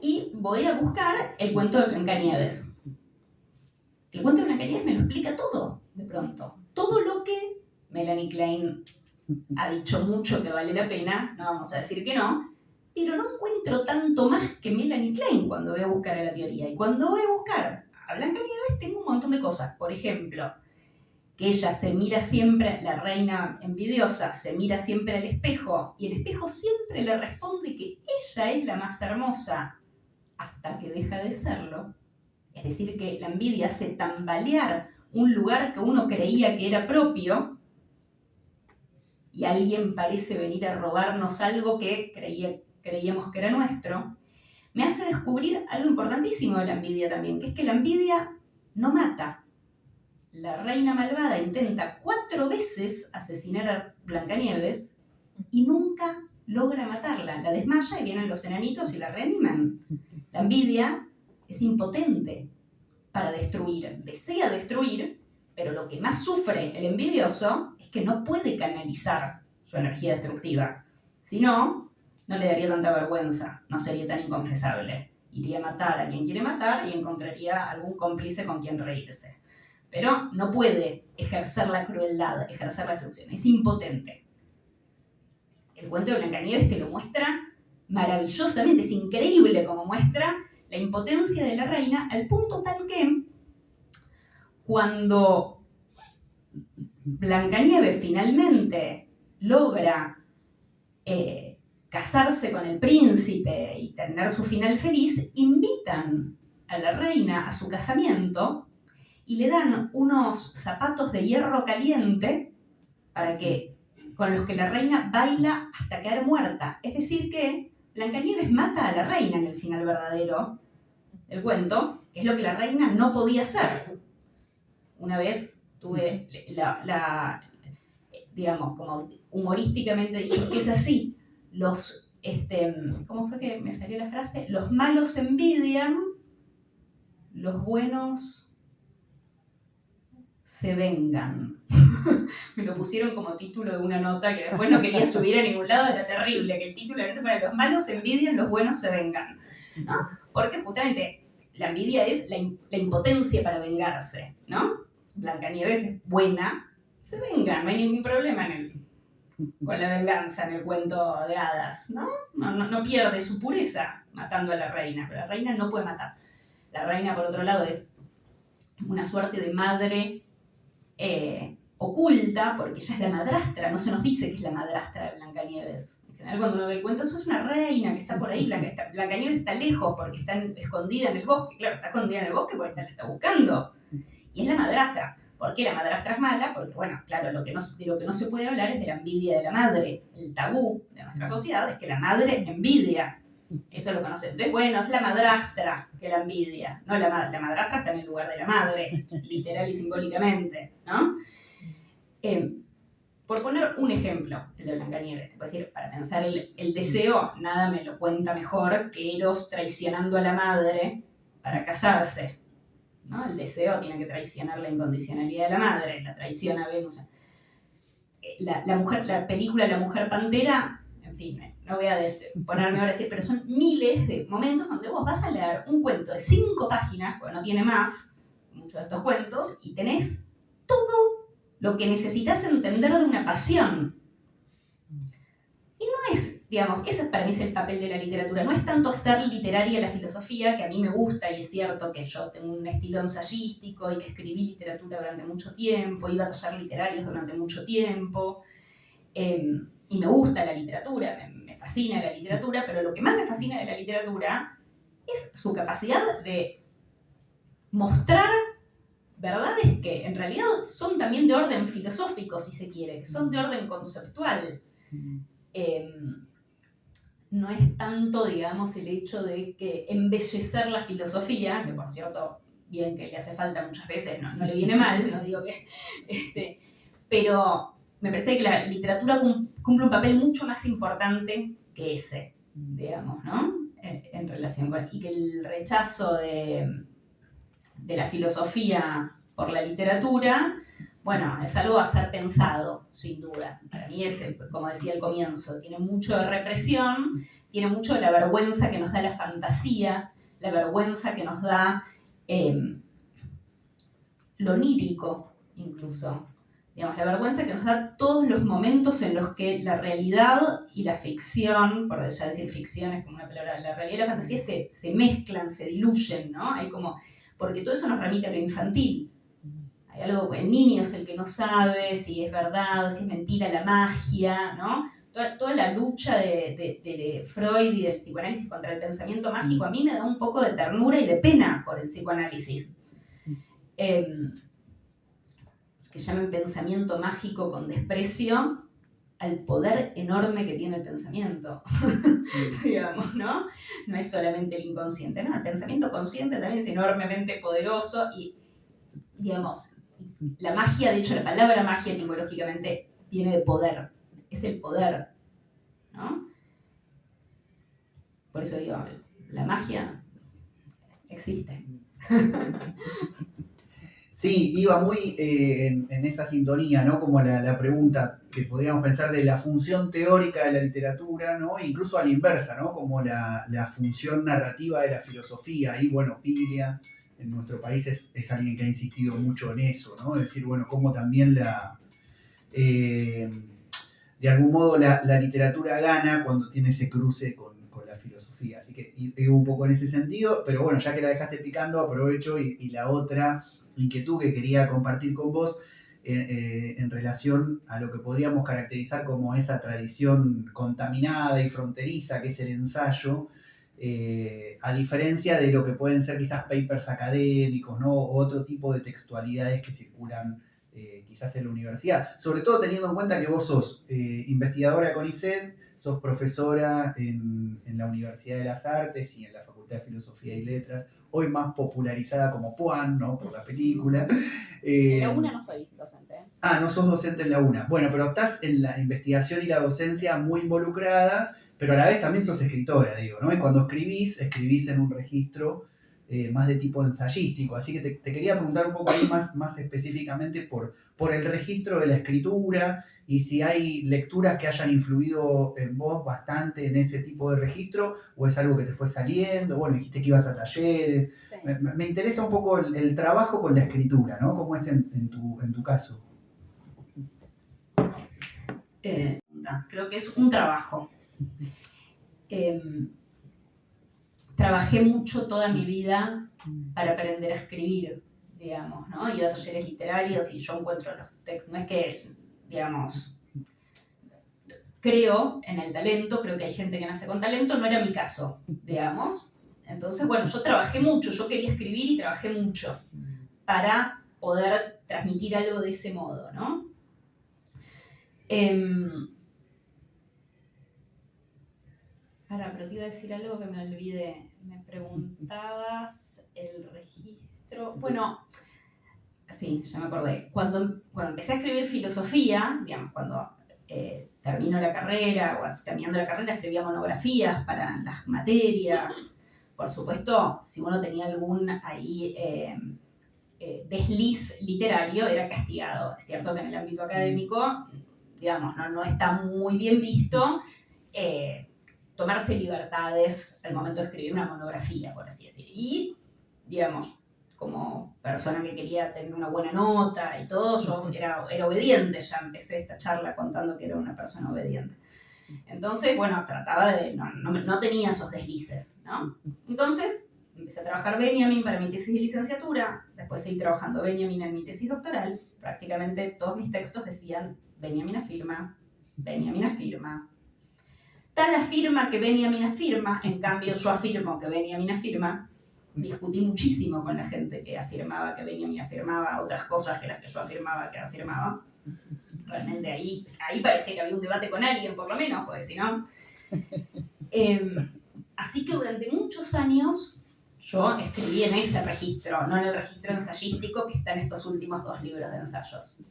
Y voy a buscar el cuento de Blancanieves. El cuento de Blancanieves me lo explica todo, de pronto. Todo lo que Melanie Klein ha dicho mucho que vale la pena, no vamos a decir que no, pero no encuentro tanto más que Melanie Klein cuando voy a buscar a la teoría. Y cuando voy a buscar a Blancanieves tengo un montón de cosas. Por ejemplo, que ella se mira siempre, la reina envidiosa, se mira siempre al espejo, y el espejo siempre le responde que ella es la más hermosa, hasta que deja de serlo. Es decir, que la envidia hace tambalear un lugar que uno creía que era propio, y alguien parece venir a robarnos algo que creíamos que era nuestro, me hace descubrir algo importantísimo de la envidia también, que es que la envidia no mata. La reina malvada intenta 4 veces asesinar a Blancanieves y nunca logra matarla. La desmaya y vienen los enanitos y la reaniman. La envidia es impotente para destruir, desea destruir, pero lo que más sufre el envidioso es que no puede canalizar su energía destructiva. Si no, no le daría tanta vergüenza, no sería tan inconfesable. Iría a matar a quien quiere matar y encontraría algún cómplice con quien reírse. Pero no puede ejercer la crueldad, ejercer la destrucción, es impotente. El cuento de Blancanieves te lo muestra maravillosamente, es increíble como muestra la impotencia de la reina, al punto tal que cuando Blancanieves finalmente logra casarse con el príncipe y tener su final feliz, invitan a la reina a su casamiento y le dan unos zapatos de hierro caliente con los que la reina baila hasta quedar muerta. Es decir que Blancanieves mata a la reina en el final verdadero del cuento, que es lo que la reina no podía hacer. Una vez tuve digamos, como humorísticamente dicen que es así, ¿cómo fue que me salió la frase? Los malos envidian, los buenos se vengan. Me lo pusieron como título de una nota que después no quería subir a ningún lado, era terrible, que el título de la nota fuera los malos envidian, los buenos se vengan, ¿no? Porque justamente la envidia es la impotencia para vengarse, ¿no? Blancanieves es buena, se venga, no hay ningún problema con la venganza en el cuento de hadas, ¿no? No pierde su pureza matando a la reina, pero la reina no puede matar. La reina, por otro lado, es una suerte de madre oculta, porque ella es la madrastra, no se nos dice que es la madrastra de Blancanieves. En general, cuando uno ve el cuento, eso es una reina que está por ahí, Blancanieves está lejos porque está escondida en el bosque, claro, está escondida en el bosque porque la está buscando, y es la madrastra. ¿Por qué la madrastra es mala? Porque, bueno, claro, de lo que no se puede hablar es de la envidia de la madre. El tabú de nuestra sociedad es que la madre envidia. Eso lo conoce. Entonces, bueno, es la madrastra que la envidia, no la madrastra está en el lugar de la madre, literal y simbólicamente, ¿no? Por poner un ejemplo, el de Blancanieves, es decir, para pensar el deseo, nada me lo cuenta mejor que Eros traicionando a la madre para casarse, ¿no? El deseo tiene que traicionar la incondicionalidad de la madre, la traiciona Venus. La película La Mujer Pantera, en fin, no voy a ponerme ahora a decir, pero son miles de momentos donde vos vas a leer un cuento de 5 páginas, porque no tiene más, muchos de estos cuentos, y tenés todo lo que necesitas entender de una pasión. Y no es, digamos, ese para mí es el papel de la literatura, no es tanto hacer literaria la filosofía, que a mí me gusta, y es cierto que yo tengo un estilo ensayístico y que escribí literatura durante mucho tiempo, iba a talleres literarios durante mucho tiempo, y me gusta la literatura, me fascina la literatura, pero lo que más me fascina de la literatura es su capacidad de mostrar verdades que en realidad son también de orden filosófico, si se quiere, que son de orden conceptual. No es tanto, digamos, el hecho de que embellecer la filosofía, que por cierto, bien que le hace falta muchas veces, no le viene mal, no digo que... pero me parece que la literatura cumple un papel mucho más importante que ese, digamos, ¿no? En relación con... Y que el rechazo de la filosofía por la literatura, bueno, es algo a ser pensado, sin duda. Para mí es, como decía al comienzo, tiene mucho de represión, tiene mucho de la vergüenza que nos da la fantasía, la vergüenza que nos da lo onírico, incluso. Digamos, la vergüenza que nos da todos los momentos en los que la realidad y la ficción, por ya decir ficción es como una palabra, la realidad y la fantasía se mezclan, se diluyen, ¿no? Hay como, porque todo eso nos remite a lo infantil, Hay algo, el niño es el que no sabe si es verdad o si es mentira, la magia, ¿no? Toda la lucha de Freud y del psicoanálisis contra el pensamiento mágico a mí me da un poco de ternura y de pena por el psicoanálisis. Que llamen pensamiento mágico con desprecio al poder enorme que tiene el pensamiento, digamos, ¿no? No es solamente el inconsciente, no, el pensamiento consciente también es enormemente poderoso y, digamos, la magia, de hecho la palabra magia etimológicamente viene de poder, es el poder, ¿no? Por eso digo, la magia existe. Sí, iba muy en esa sintonía, ¿no? Como la pregunta que podríamos pensar de la función teórica de la literatura, ¿no? Incluso a la inversa, ¿no? Como la función narrativa de la filosofía. Y bueno, Piglia en nuestro país es alguien que ha insistido mucho en eso, ¿no? Es decir, bueno, cómo también de algún modo la literatura gana cuando tiene ese cruce con la filosofía. Así que iba un poco en ese sentido, pero bueno, ya que la dejaste picando, aprovecho y la otra inquietud que quería compartir con vos en relación a lo que podríamos caracterizar como esa tradición contaminada y fronteriza que es el ensayo, a diferencia de lo que pueden ser quizás papers académicos, ¿no? O otro tipo de textualidades que circulan quizás en la universidad, sobre todo teniendo en cuenta que vos sos investigadora con ICED, sos profesora en la Universidad de las Artes y en la Facultad de Filosofía y Letras, hoy más popularizada como Puan, ¿no? Por la película. En la UNA no soy docente. Ah, no sos docente en la UNA. Bueno, pero estás en la investigación y la docencia muy involucrada, pero a la vez también sos escritora, digo, ¿no? Y cuando escribís en un registro más de tipo ensayístico. Así que te quería preguntar un poco ahí más específicamente por el registro de la escritura y si hay lecturas que hayan influido en vos bastante en ese tipo de registro o es algo que te fue saliendo. Bueno, dijiste que ibas a talleres. Sí. Me interesa un poco el trabajo con la escritura, ¿no? ¿Cómo es en tu caso? Creo que es un trabajo. Trabajé mucho toda mi vida para aprender a escribir, digamos, ¿no? Iba a talleres literarios y yo encuentro los textos, no es que, digamos, creo en el talento, creo que hay gente que nace con talento, no era mi caso, digamos. Entonces, bueno, yo trabajé mucho, yo quería escribir y trabajé mucho para poder transmitir algo de ese modo, ¿no? Ahora, pero te iba a decir algo que me olvidé. Me preguntabas el registro. Bueno, sí, ya me acordé. Cuando empecé a escribir filosofía, digamos, cuando termino la carrera, o terminando la carrera, escribía monografías para las materias. Por supuesto, si uno tenía algún ahí desliz literario, era castigado. Es cierto que en el ámbito académico, digamos, no está muy bien visto tomarse libertades al momento de escribir una monografía, por así decir. Y, digamos, como persona que quería tener una buena nota y todo, yo era obediente, ya empecé esta charla contando que era una persona obediente. Entonces, bueno, trataba de, no tenía esos deslices, ¿no? Entonces, empecé a trabajar Benjamin para mi tesis de licenciatura, después seguí trabajando Benjamin en mi tesis doctoral, prácticamente todos mis textos decían Benjamin afirma, Benjamin afirma. Tal afirma que Benjamin afirma, en cambio yo afirmo que Benjamin afirma. Discutí muchísimo con la gente que afirmaba que Benjamin afirmaba otras cosas que las que yo afirmaba que afirmaba. Realmente ahí parecía que había un debate con alguien, por lo menos, porque si no... Así que durante muchos años yo escribí en ese registro, no en el registro ensayístico que está en estos últimos 2 libros de ensayos.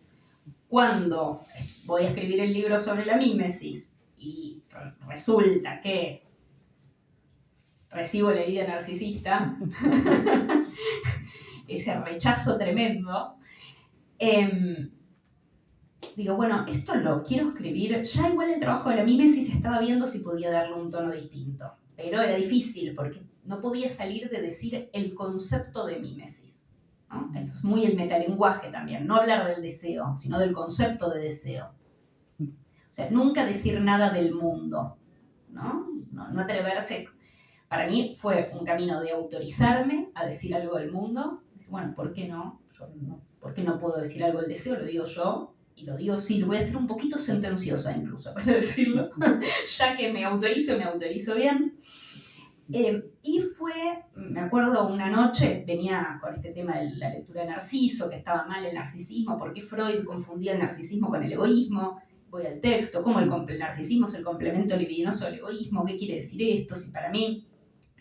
Cuando voy a escribir el libro sobre la mímesis y resulta que recibo la herida narcisista, ese rechazo tremendo, digo, bueno, esto lo quiero escribir, ya igual el trabajo de la mímesis estaba viendo si podía darle un tono distinto, pero era difícil porque no podía salir de decir el concepto de mímesis, ¿no? Eso es muy el metalenguaje también, no hablar del deseo, sino del concepto de deseo. O sea, nunca decir nada del mundo, ¿no? No atreverse. Para mí fue un camino de autorizarme a decir algo del mundo. Decir, bueno, ¿por qué no? Yo ¿Por qué no puedo decir algo del deseo? Lo digo yo, y lo digo sí, lo voy a hacer un poquito sentenciosa incluso para decirlo, ya que me autorizo bien. Y fue, me acuerdo una noche, venía con este tema de la lectura de Narciso, que estaba mal el narcisismo, por qué Freud confundía el narcisismo con el egoísmo. Voy al texto, cómo el narcisismo es el complemento libidinoso del egoísmo, qué quiere decir esto, si para mí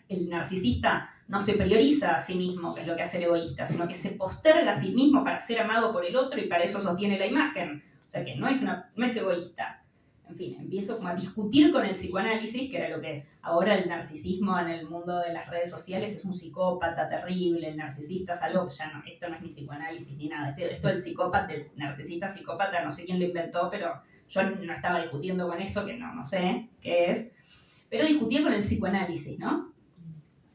el narcisista no se prioriza a sí mismo, que es lo que hace el egoísta, sino que se posterga a sí mismo para ser amado por el otro y para eso sostiene la imagen. O sea que no es egoísta. En fin, empiezo como a discutir con el psicoanálisis, que era lo que ahora el narcisismo en el mundo de las redes sociales es un psicópata terrible, el narcisista es algo que ya no, esto no es ni psicoanálisis ni nada, esto del psicópata, del narcisista psicópata, no sé quién lo inventó, pero yo no estaba discutiendo con eso, que no sé qué es, pero discutía con el psicoanálisis, ¿no?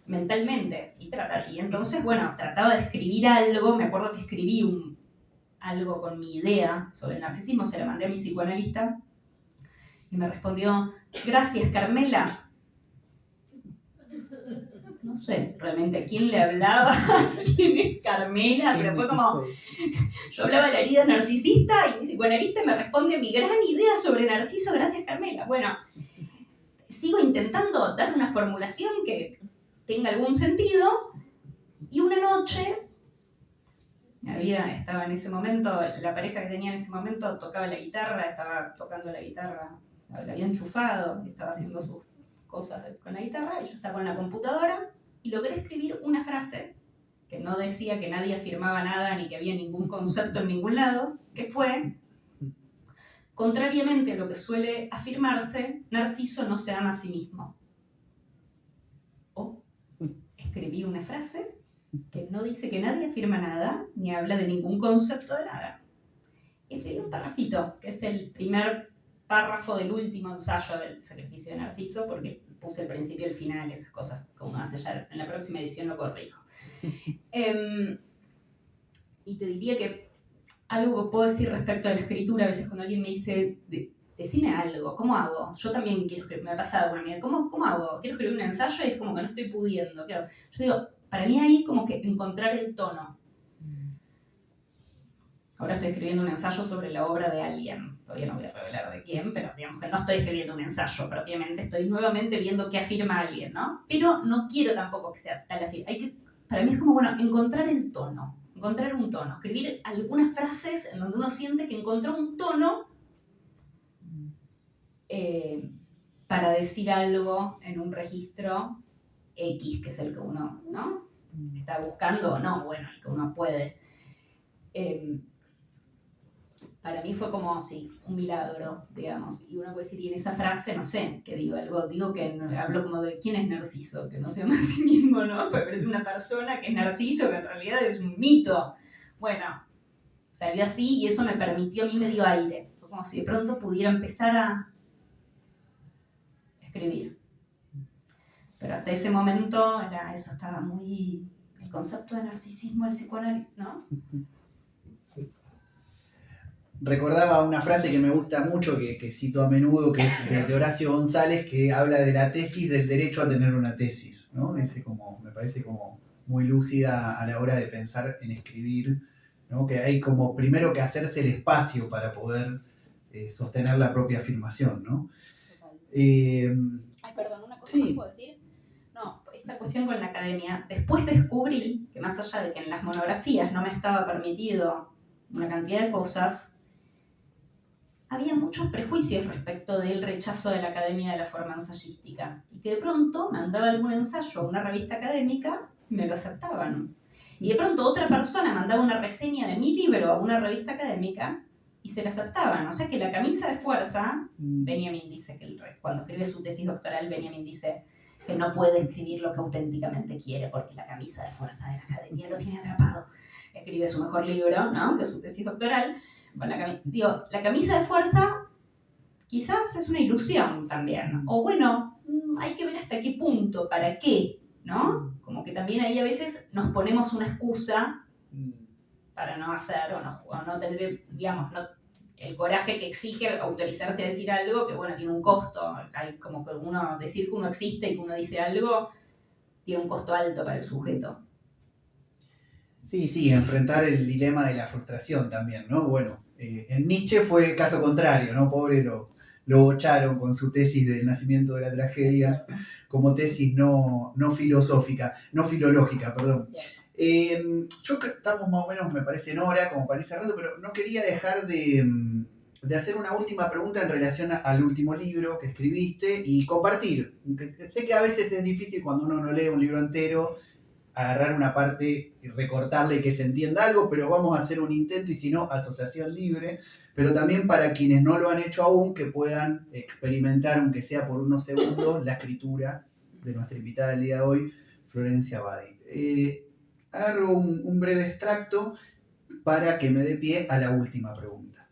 Mentalmente, y entonces, bueno, trataba de escribir algo, me acuerdo que escribí algo con mi idea sobre el narcisismo, se la mandé a mi psicoanalista, y me respondió, gracias Carmela. No sé realmente a quién le hablaba, quién es Carmela, pero fue como, yo hablaba de la herida narcisista y mi psicoanalista me responde mi gran idea sobre Narciso, gracias Carmela. Bueno, sigo intentando dar una formulación que tenga algún sentido, y una noche, estaba en ese momento, la pareja que tenía en ese momento tocaba la guitarra, estaba tocando la guitarra, la había enchufado y estaba haciendo sus cosas con la guitarra, y yo estaba con la computadora y logré escribir una frase que no decía que nadie afirmaba nada ni que había ningún concepto en ningún lado, que fue, contrariamente a lo que suele afirmarse, Narciso no se ama a sí mismo. Escribí una frase que no dice que nadie afirma nada, ni habla de ningún concepto de nada. Escribí un parrafito, que es el primer párrafo del último ensayo del sacrificio de Narciso, porque puse el principio y el final, esas cosas que uno hace ya, en la próxima edición lo corrijo. Y te diría que algo que puedo decir respecto a la escritura, a veces cuando alguien me dice, decime algo, ¿cómo hago? Yo también quiero escribir, me ha pasado con una amiga, ¿cómo hago? Quiero escribir un ensayo y es como que no estoy pudiendo. Claro, yo digo, para mí ahí como que encontrar el tono. Ahora estoy escribiendo un ensayo sobre la obra de alguien, todavía no voy a revelar de quién, pero digamos que no estoy escribiendo un ensayo propiamente, estoy nuevamente viendo qué afirma alguien, ¿no? Pero no quiero tampoco que sea tal afirmación. Para mí es como, bueno, encontrar el tono, encontrar un tono, escribir algunas frases en donde uno siente que encontró un tono para decir algo en un registro X, que es el que uno, ¿no?, está buscando o no, bueno, el que uno puede. Para mí fue como, sí, un milagro, digamos. Y uno puede decir, y en esa frase, no sé, que digo algo, digo que hablo como de quién es Narciso, que no se llama a sí mismo, ¿no? Pero es una persona que es Narciso, que en realidad es un mito. Bueno, salió así y eso me permitió, a mí me dio aire. Fue como si de pronto pudiera empezar a escribir. Pero hasta ese momento eso estaba muy... El concepto de narcisismo del psicoanálisis, ¿no? Recordaba una frase que me gusta mucho, que cito a menudo, que es de Horacio González, que habla de la tesis del derecho a tener una tesis, ¿no? Me parece como muy lúcida a la hora de pensar en escribir, ¿no? Que hay como primero que hacerse el espacio para poder sostener la propia afirmación, ¿no? Ay, perdón, una cosa más puedo decir. No, esta cuestión con la academia, después descubrí que más allá de que en las monografías no me estaba permitido una cantidad de cosas, había muchos prejuicios respecto del rechazo de la academia de la forma ensayística, y que de pronto mandaba algún ensayo a una revista académica y me lo aceptaban. Y de pronto otra persona mandaba una reseña de mi libro a una revista académica y se la aceptaban. O sea que la camisa de fuerza, Benjamin dice que cuando escribe su tesis doctoral, Benjamin dice que no puede escribir lo que auténticamente quiere porque la camisa de fuerza de la academia lo tiene atrapado. Escribe su mejor libro, ¿no?, que es su tesis doctoral. Con la camisa de fuerza quizás es una ilusión también. O bueno, hay que ver hasta qué punto, para qué, ¿no? Como que también ahí a veces nos ponemos una excusa para no hacer o no tener, digamos, el coraje que exige autorizarse a decir algo que, bueno, tiene un costo. Hay como que decir que uno existe y que uno dice algo tiene un costo alto para el sujeto. Sí, enfrentar el dilema de la frustración también, ¿no? Bueno, en Nietzsche fue caso contrario, ¿no? Pobre lo bocharon con su tesis del nacimiento de la tragedia como tesis no filosófica, no filológica, perdón. Yo creo que estamos más o menos, me parece, en hora, como para ir cerrando, pero no quería dejar de hacer una última pregunta en relación al último libro que escribiste y compartir. Sé que a veces es difícil cuando uno no lee un libro entero agarrar una parte y recortarle y que se entienda algo, pero vamos a hacer un intento y si no, asociación libre, pero también para quienes no lo han hecho aún, que puedan experimentar, aunque sea por unos segundos, la escritura de nuestra invitada del día de hoy, Florencia Badi. Hago un breve extracto para que me dé pie a la última pregunta.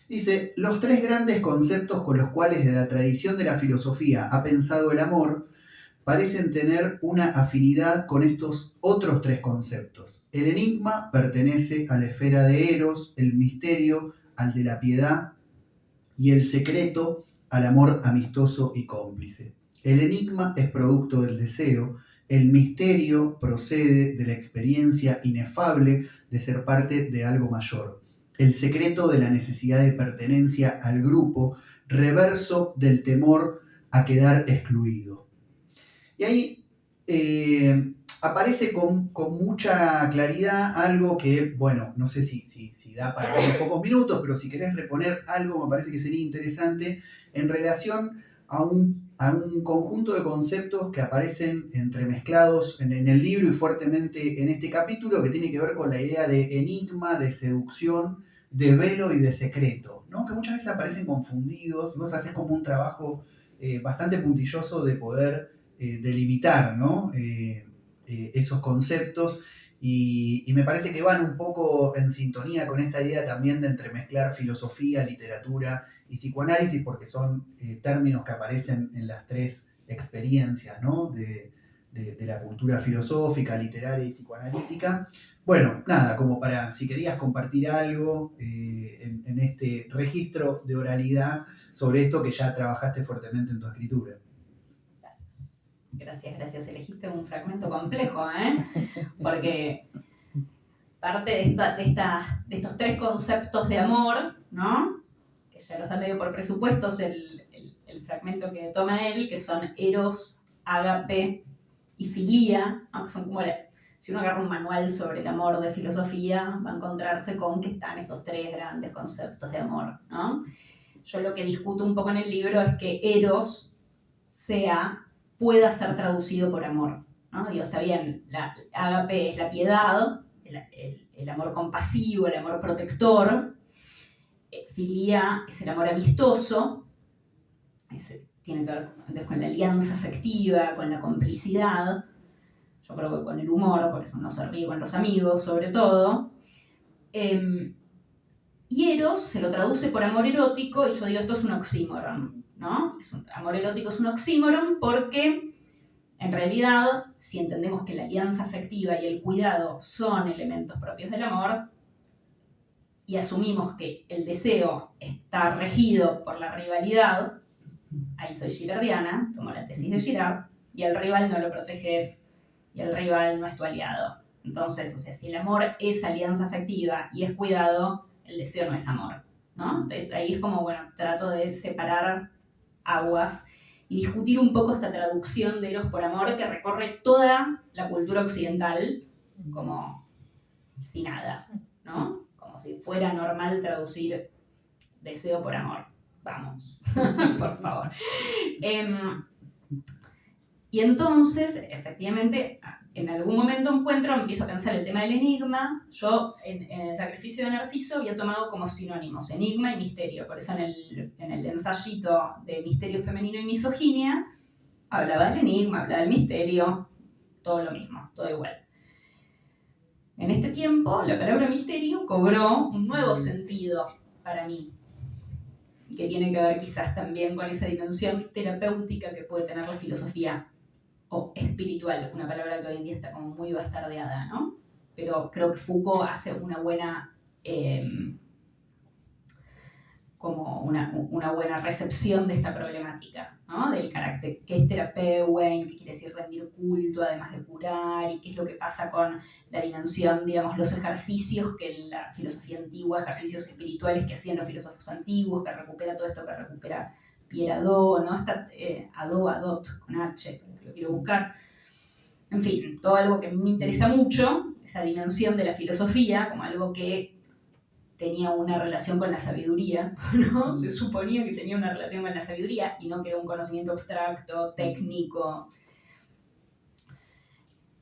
Dice, los tres grandes conceptos con los cuales la tradición de la filosofía ha pensado el amor parecen tener una afinidad con estos otros tres conceptos. El enigma pertenece a la esfera de Eros, el misterio al de la piedad y el secreto al amor amistoso y cómplice. El enigma es producto del deseo, el misterio procede de la experiencia inefable de ser parte de algo mayor. El secreto de la necesidad de pertenencia al grupo, reverso del temor a quedar excluido. Y ahí aparece con mucha claridad algo que, bueno, no sé si da para unos pocos minutos, pero si querés reponer algo me parece que sería interesante en relación a un conjunto de conceptos que aparecen entremezclados en el libro y fuertemente en este capítulo, que tiene que ver con la idea de enigma, de seducción, de velo y de secreto, ¿no? Que muchas veces aparecen confundidos, y vos haces como un trabajo bastante puntilloso de poder delimitar, ¿no? Esos conceptos y me parece que van un poco en sintonía con esta idea también de entremezclar filosofía, literatura y psicoanálisis, porque son términos que aparecen en las tres experiencias, ¿no? de la cultura filosófica, literaria y psicoanalítica. Bueno, nada, como para, si querías compartir algo en este registro de oralidad sobre esto que ya trabajaste fuertemente en tu escritura. Gracias. Elegiste un fragmento complejo, ¿eh? Porque parte de estos tres conceptos de amor, ¿no? Que ya los da medio por presupuestos el fragmento que toma él, que son eros, ágape y filía, aunque son como, si uno agarra un manual sobre el amor de filosofía, va a encontrarse con que están estos tres grandes conceptos de amor, ¿no? Yo lo que discuto un poco en el libro es que eros pueda ser traducido por amor, ¿no? Digo, está bien, la ágape es la piedad, el amor compasivo, el amor protector. Filía es el amor amistoso, tiene que ver entonces con la alianza afectiva, con la complicidad. Yo creo que con el humor, por eso uno se ríe con los amigos, sobre todo. Y eros se lo traduce por amor erótico, y yo digo, esto es un oxímoron, ¿no? Amor erótico es un oxímoron porque, en realidad, si entendemos que la alianza afectiva y el cuidado son elementos propios del amor, y asumimos que el deseo está regido por la rivalidad, ahí soy girardiana, tomo la tesis de Girard, y el rival no lo proteges, y el rival no es tu aliado. Entonces, o sea, si el amor es alianza afectiva y es cuidado, el deseo no es amor, ¿no? Entonces ahí es como, bueno, trato de separar aguas y discutir un poco esta traducción de eros por amor que recorre toda la cultura occidental como si nada, ¿no? Como si fuera normal traducir deseo por amor. Vamos, por favor. Y entonces, efectivamente, en algún momento empiezo a pensar el tema del enigma. Yo, en el sacrificio de Narciso, había tomado como sinónimos enigma y misterio. Por eso en el ensayito de misterio femenino y misoginia, hablaba del enigma, hablaba del misterio, todo lo mismo, todo igual. En este tiempo, la palabra misterio cobró un nuevo sentido para mí, que tiene que ver quizás también con esa dimensión terapéutica que puede tener la filosofía, o espiritual, una palabra que hoy en día está como muy bastardeada, ¿no? Pero creo que Foucault hace una buena como una buena recepción de esta problemática, ¿no? Del carácter, qué es terapeuein, qué quiere decir rendir culto, además de curar, y qué es lo que pasa con la dimensión, digamos, los ejercicios que en la filosofía antigua, ejercicios espirituales que hacían los filósofos antiguos, que recupera todo esto que recupera Pierre Hadot, ¿no? Está Hadot, con H, lo quiero buscar. En fin, todo algo que a mí me interesa mucho, esa dimensión de la filosofía, como algo que tenía una relación con la sabiduría, ¿no? Se suponía que tenía una relación con la sabiduría y no que era un conocimiento abstracto, técnico.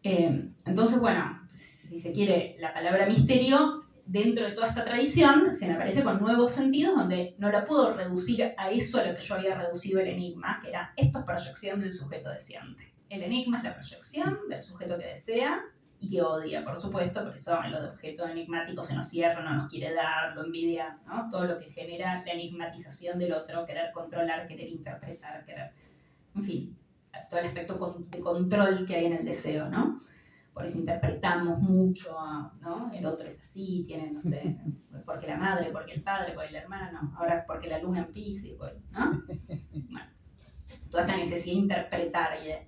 Entonces, bueno, si se quiere, la palabra misterio, dentro de toda esta tradición, se me aparece con nuevos sentidos donde no la puedo reducir a eso a lo que yo había reducido el enigma, que era esto es proyección del sujeto deseante. El enigma es la proyección del sujeto que desea y que odia, por supuesto, por eso lo de objeto enigmático se nos cierra, no nos quiere dar, lo envidia, ¿no? Todo lo que genera la enigmatización del otro, querer controlar, querer interpretar, querer... En fin, todo el aspecto de control que hay en el deseo, ¿no? Por eso interpretamos mucho, ¿no? El otro es así, tiene, no sé, porque la madre, porque el padre, porque el hermano, ahora porque la luna en Piscis, ¿no? Bueno, toda esta necesidad de interpretar y de...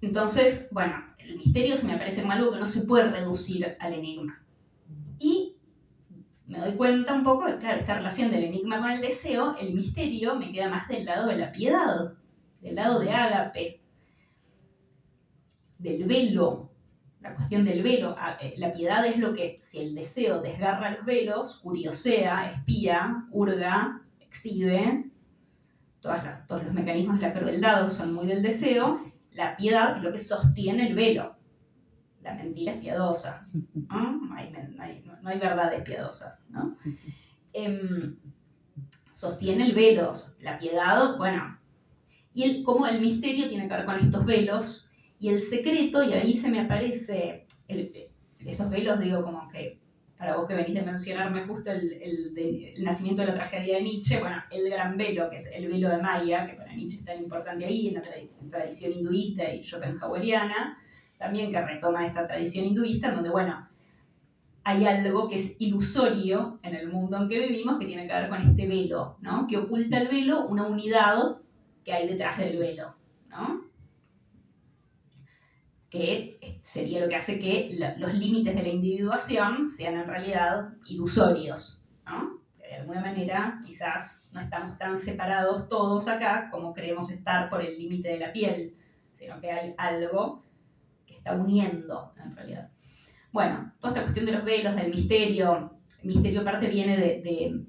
Entonces, bueno, el misterio se me parece como algo que no se puede reducir al enigma. Y me doy cuenta un poco de, claro, esta relación del enigma con el deseo, el misterio me queda más del lado de la piedad, del lado de ágape, del velo, la cuestión del velo. La piedad es lo que, si el deseo desgarra los velos, curiosea, espía, hurga, exhibe, todos los mecanismos de la crueldad son muy del deseo. La piedad es lo que sostiene el velo. La mentira es piadosa, ¿no? No hay verdades piadosas, ¿no? Sostiene el velo, la piedad, bueno. Y cómo el misterio tiene que ver con estos velos y el secreto, y ahí se me aparece estos velos, digo, como que para vos que venís de mencionarme justo el nacimiento de la tragedia de Nietzsche, bueno, el gran velo, que es el velo de Maya, que para Nietzsche es tan importante ahí, en la tradición hinduista y schopenhaueriana, también que retoma esta tradición hinduista, donde, bueno, hay algo que es ilusorio en el mundo en que vivimos, que tiene que ver con este velo, ¿no? Que oculta el velo, una unidad que hay detrás del velo, ¿no? Que sería lo que hace que los límites de la individuación sean en realidad ilusorios, ¿no? De alguna manera, quizás no estamos tan separados todos acá como creemos estar por el límite de la piel, sino que hay algo que está uniendo, en realidad. Bueno, toda esta cuestión de los velos, del misterio, el misterio aparte viene de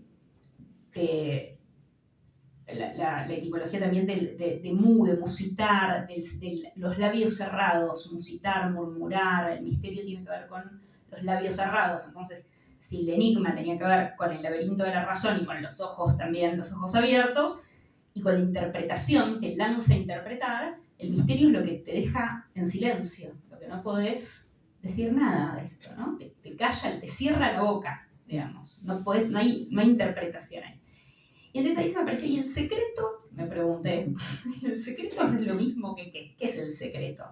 la etimología también de musitar, de los labios cerrados, musitar, murmurar, el misterio tiene que ver con los labios cerrados, entonces si el enigma tenía que ver con el laberinto de la razón y con los ojos también, los ojos abiertos, y con la interpretación, te lanza a interpretar, el misterio es lo que te deja en silencio, lo que no podés decir nada de esto, ¿no? Te calla, te cierra la boca, digamos, no hay interpretación ahí. Y entonces ahí se me apareció, y el secreto, me pregunté, ¿el secreto no es lo mismo que qué? ¿Qué es el secreto?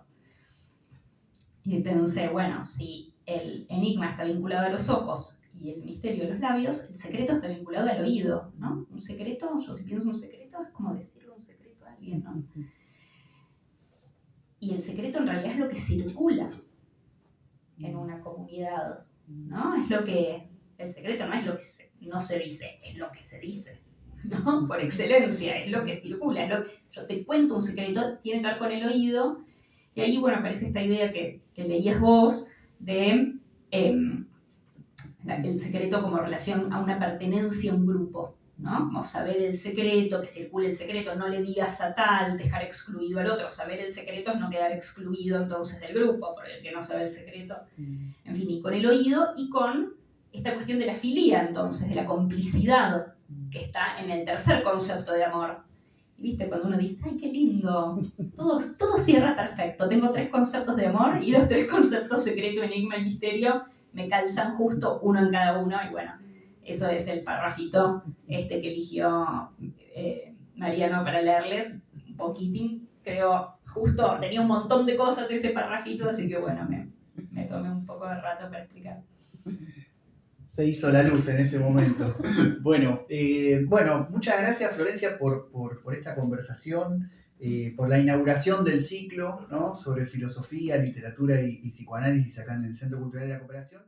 Y pensé, bueno, si el enigma está vinculado a los ojos y el misterio a los labios, el secreto está vinculado al oído, ¿no? Un secreto, yo si pienso un secreto, es como decirle un secreto a alguien, ¿no? Y el secreto en realidad es lo que circula en una comunidad, ¿no? Es lo que, el secreto no es lo que no se dice, es lo que se dice, ¿no? Por excelencia, es lo que circula. Yo te cuento un secreto, tiene que ver con el oído, y ahí, bueno, aparece esta idea que leías vos de el secreto como relación a una pertenencia a un grupo, ¿no? Como saber el secreto, que circule el secreto, no le digas a tal, dejar excluido al otro. Saber el secreto es no quedar excluido entonces del grupo, por el que no sabe el secreto. En fin, y con el oído y con esta cuestión de la filía, entonces, de la complicidad, que está en el tercer concepto de amor. Y viste, cuando uno dice, ¡ay, qué lindo! Todo cierra perfecto. Tengo 3 conceptos de amor y los 3 conceptos, secreto, enigma y misterio, me calzan justo uno en cada uno. Y bueno, eso es el parrafito que eligió Mariano para leerles. Un poquitín, creo, justo, tenía un montón de cosas ese parrafito, así que bueno, me tomé un poco de rato para explicar. Se hizo la luz en ese momento. Bueno, muchas gracias Florencia por esta conversación, por la inauguración del ciclo, ¿no?, sobre filosofía, literatura y psicoanálisis acá en el Centro Cultural de la Cooperación.